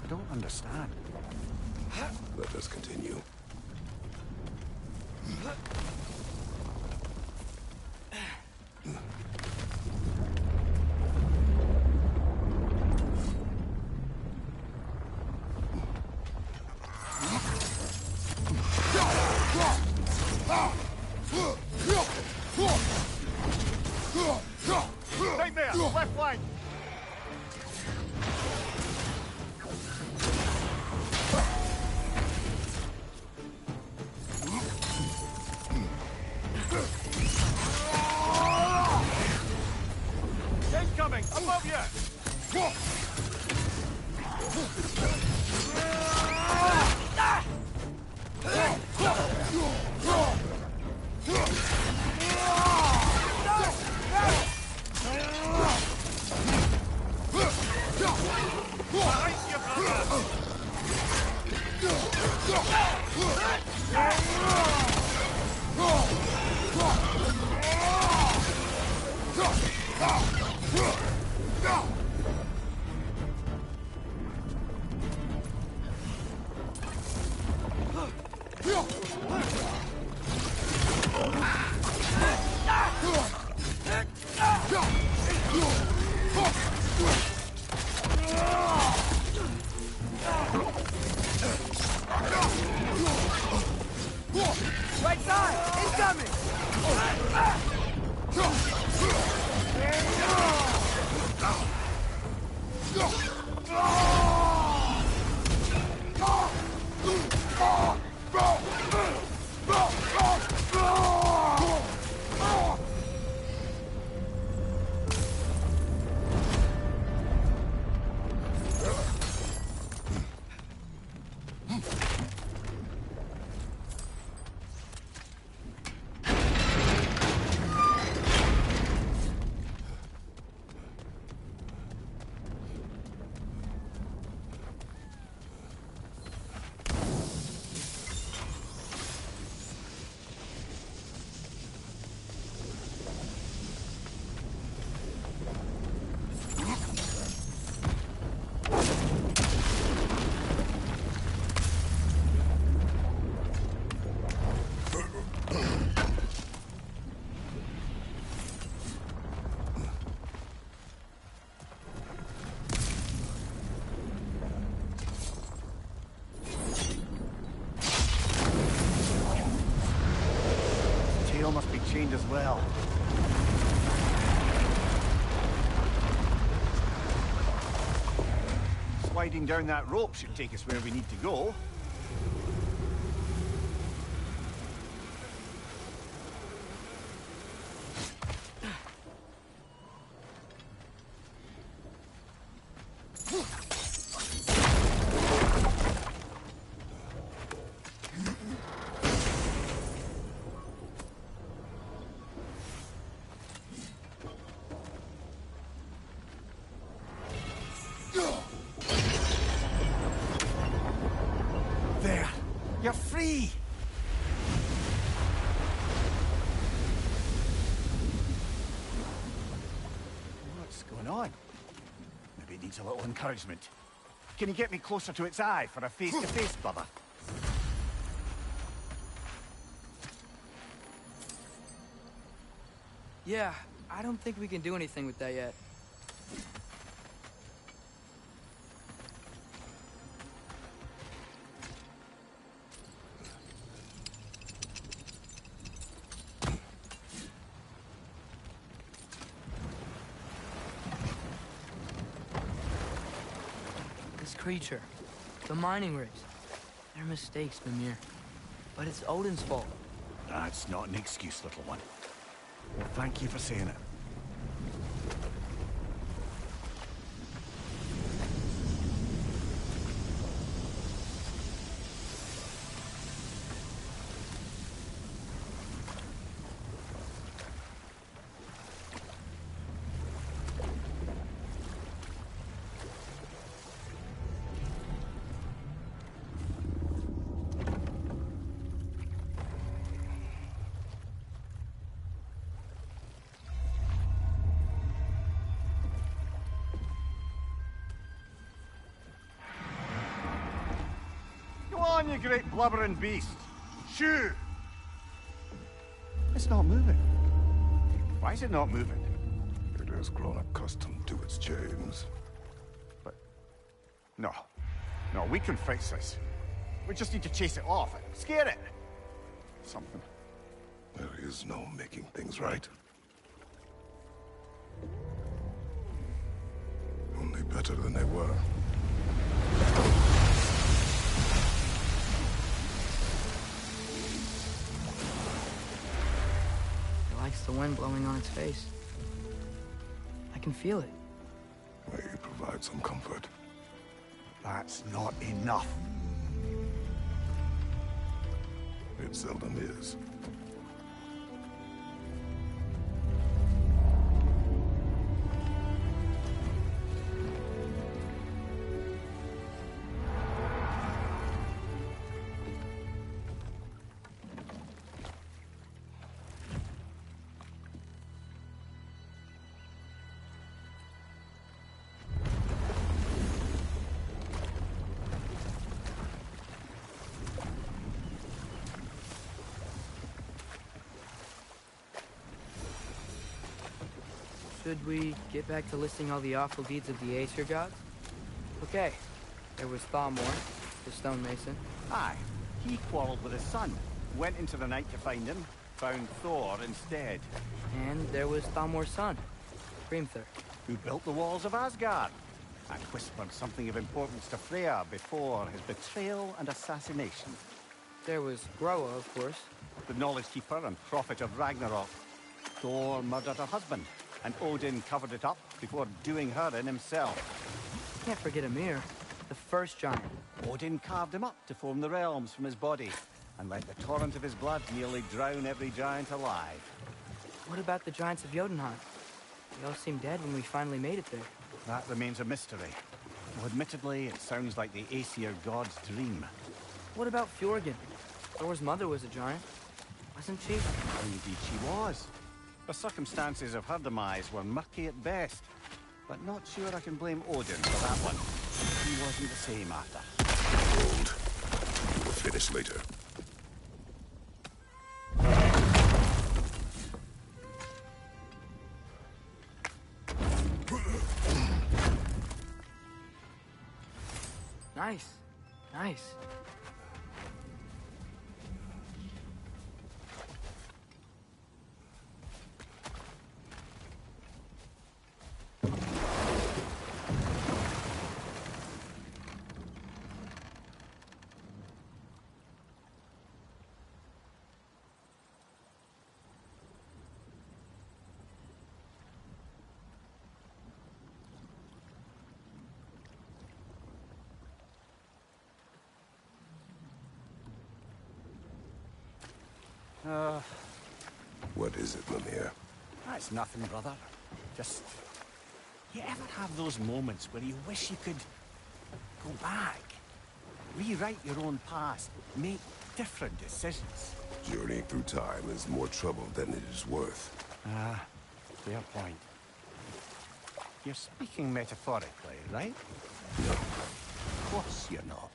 I don't understand. Let us continue. Behind you, brother! Right side! Incoming! Tail must be chained as well. Sliding down that rope should take us where we need to go. There! You're free! What's going on? Maybe it needs a little encouragement. Can you get me closer to its eye for a face-to-face, brother? Yeah, I don't think we can do anything with that yet. This creature, the mining rigs, they're mistakes, Mimir. But it's Odin's fault. That's not an excuse, little one. Well, thank you for saying it. Go on, you great blubbering beast. Shoo! It's not moving. Why is it not moving? It has grown accustomed to its chains. But... No. No, we can fix this. We just need to chase it off and scare it. Something. There is no making things right. Only better than they were. It likes the wind blowing on its face. I can feel it. May you provide some comfort. That's not enough. It seldom is. Should we get back to listing all the awful deeds of the Aesir gods? Okay. There was Thalmor, the stonemason. Aye. He quarreled with his son. Went into the night to find him. Found Thor instead. And there was Thalmor's son, Grimthur. Who built the walls of Asgard. And whispered something of importance to Freya before his betrayal and assassination. There was Groa, of course. The knowledge keeper and prophet of Ragnarok. Thor murdered her husband, and Odin covered it up before doing her in himself. Can't forget Ymir, the first giant. Odin carved him up to form the realms from his body, and let the torrent of his blood nearly drown every giant alive. What about the giants of Jotunheim? They all seemed dead when we finally made it there. That remains a mystery. Though admittedly, it sounds like the Aesir god's dream. What about Fjorgyn? Thor's mother was a giant, wasn't she? Indeed she was. The circumstances of her demise were murky at best. But not sure I can blame Odin for that one. He wasn't the same after. Hold. We'll finish later. Nice. Nice. What is it, Mimir? That's nothing, brother. Just... You ever have those moments where you wish you could... go back? Rewrite your own past. Make different decisions. Journeying through time is more trouble than it is worth. Ah, fair point. You're speaking metaphorically, right? No. Of course you're not.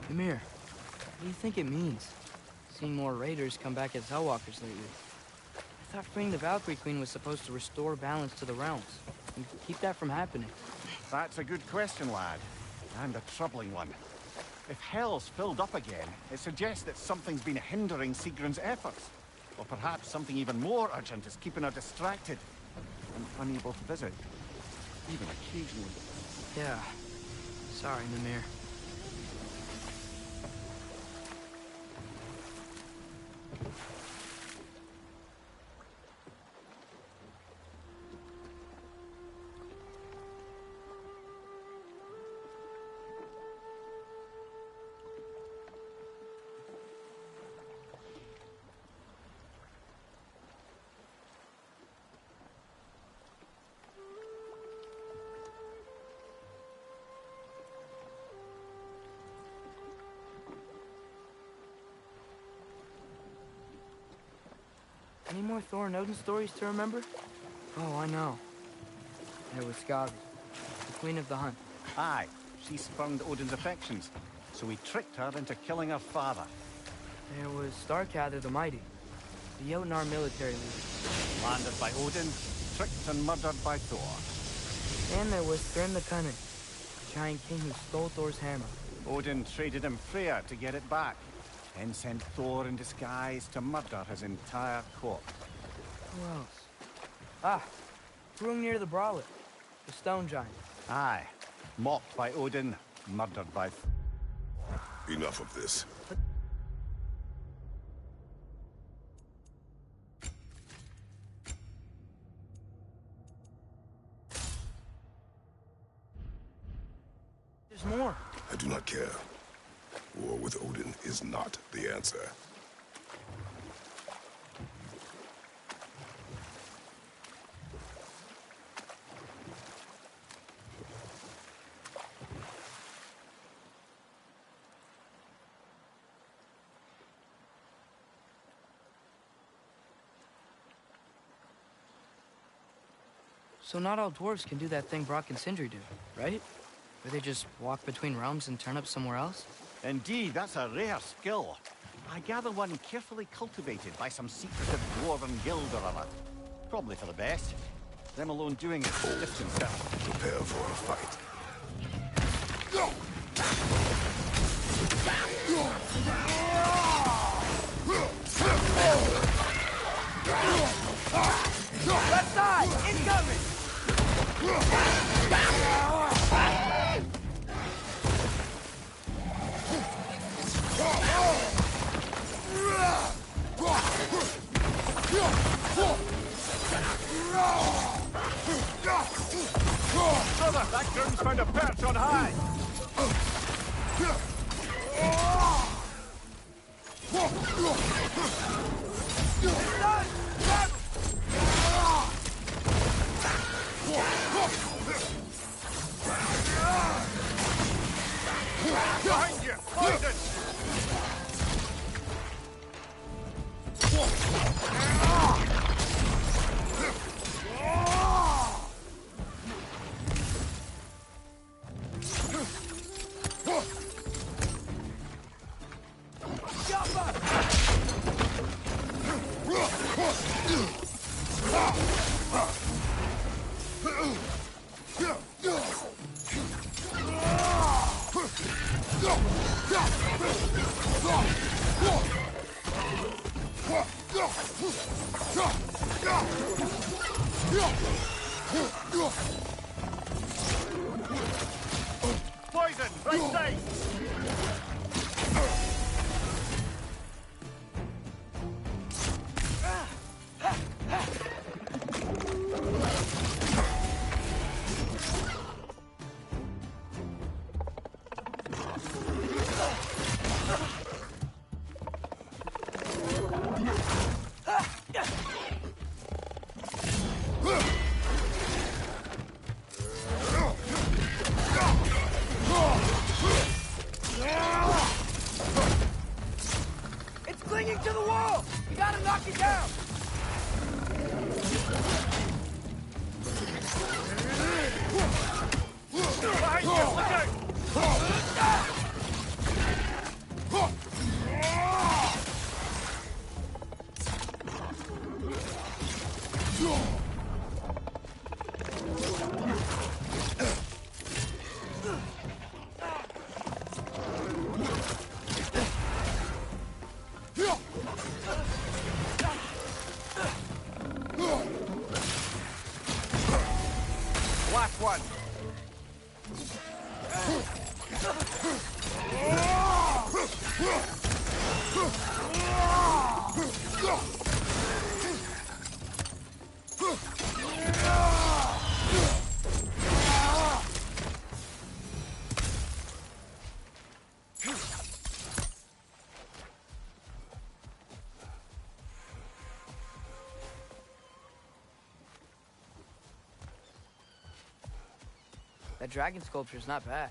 Ymir, what do you think it means? Seeing more raiders come back as Hellwalkers lately. I thought freeing the Valkyrie Queen was supposed to restore balance to the realms and keep that from happening. That's a good question, lad. And a troubling one. If Hell's filled up again, it suggests that something's been hindering Sigrun's efforts. Or perhaps something even more urgent is keeping her distracted and unable to visit. Even occasionally. Yeah. Sorry, Mimir. Any more Thor and Odin stories to remember? Oh, I know. There was Skavi, the queen of the hunt. Aye, she spurned Odin's affections, so he tricked her into killing her father. There was Starkather the Mighty, the Jotnar military leader. Landed by Odin, tricked and murdered by Thor. And there was Thrym the Cunning, the giant king who stole Thor's hammer. Odin traded him Freya to get it back, then sent Thor in disguise to murder his entire court. Who else? Ah, Hrungnir the Brawler, the stone giant. Aye, mocked by Odin, murdered by Enough of this. There's more. I do not care. War with Odin is not the answer. So not all dwarves can do that thing Brock and Sindri do, right? Where they just walk between realms and turn up somewhere else? Indeed, that's a rare skill. I gather one carefully cultivated by some secretive dwarven guild or other. Probably for the best. Them alone doing it distance down. Prepare for a fight. Left side! Incoming! Brother, that groom's found a perch on high! Behind you! Poison! Poison! Right side! It's clinging to the wall! We gotta knock it down! Behind you! Look out! Last one! That dragon sculpture's not bad.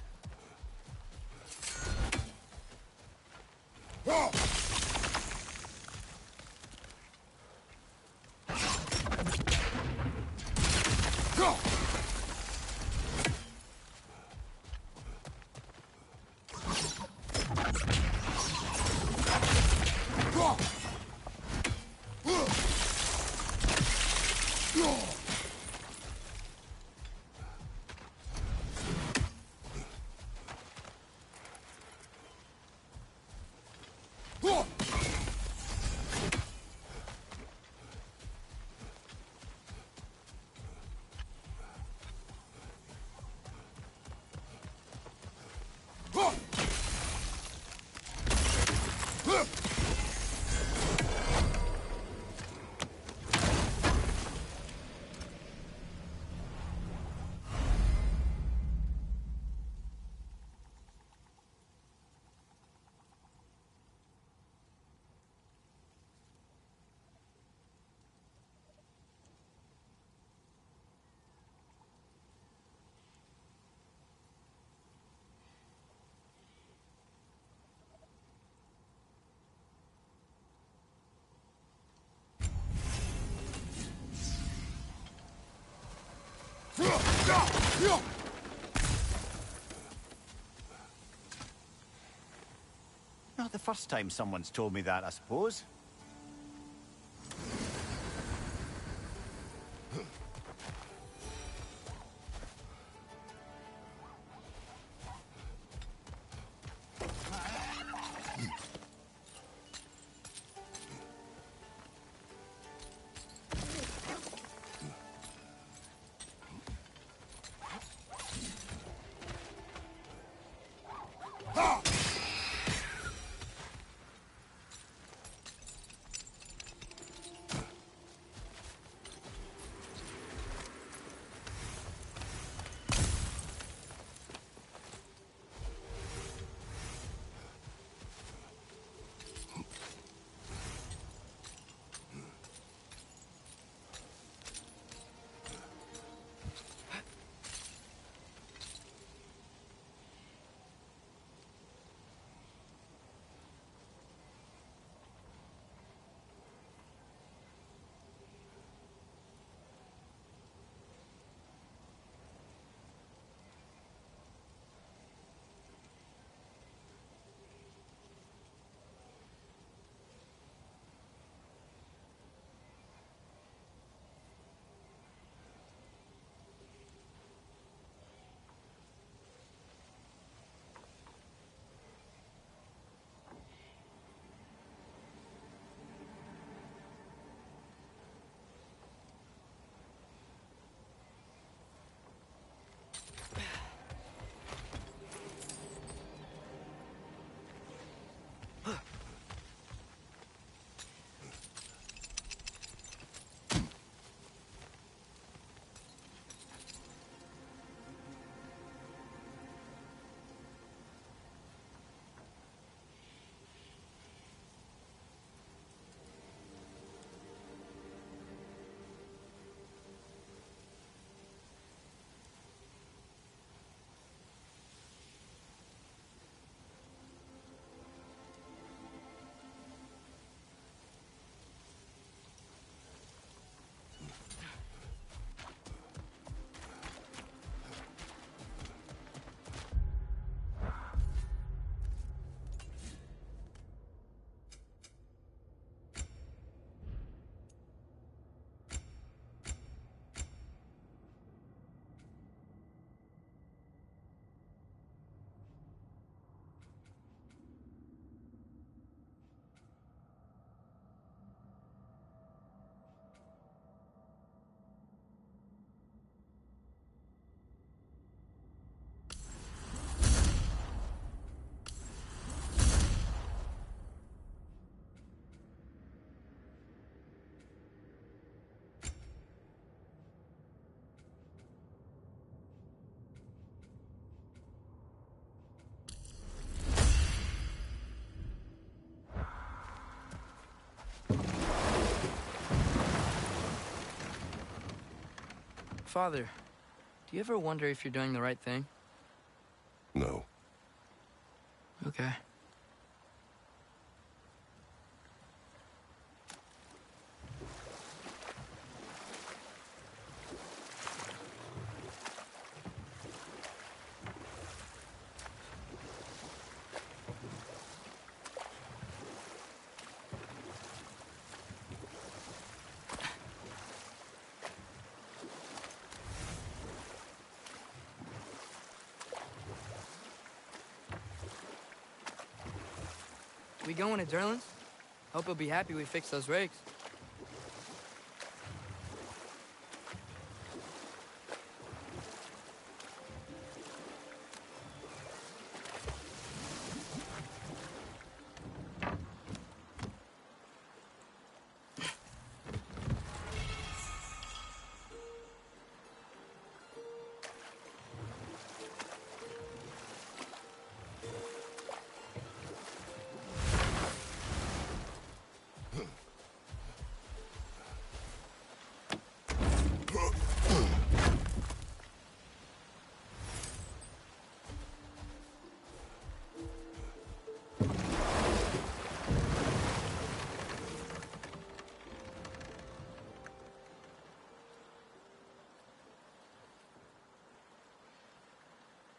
Not the first time someone's told me that, I suppose. Father, do you ever wonder if you're doing the right thing? No. Okay. We going to Derlin's? Hope he'll be happy we fixed those rigs.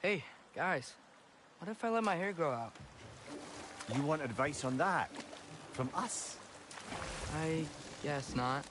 Hey, guys. What if I let my hair grow out? You want advice on that? From us? I guess not.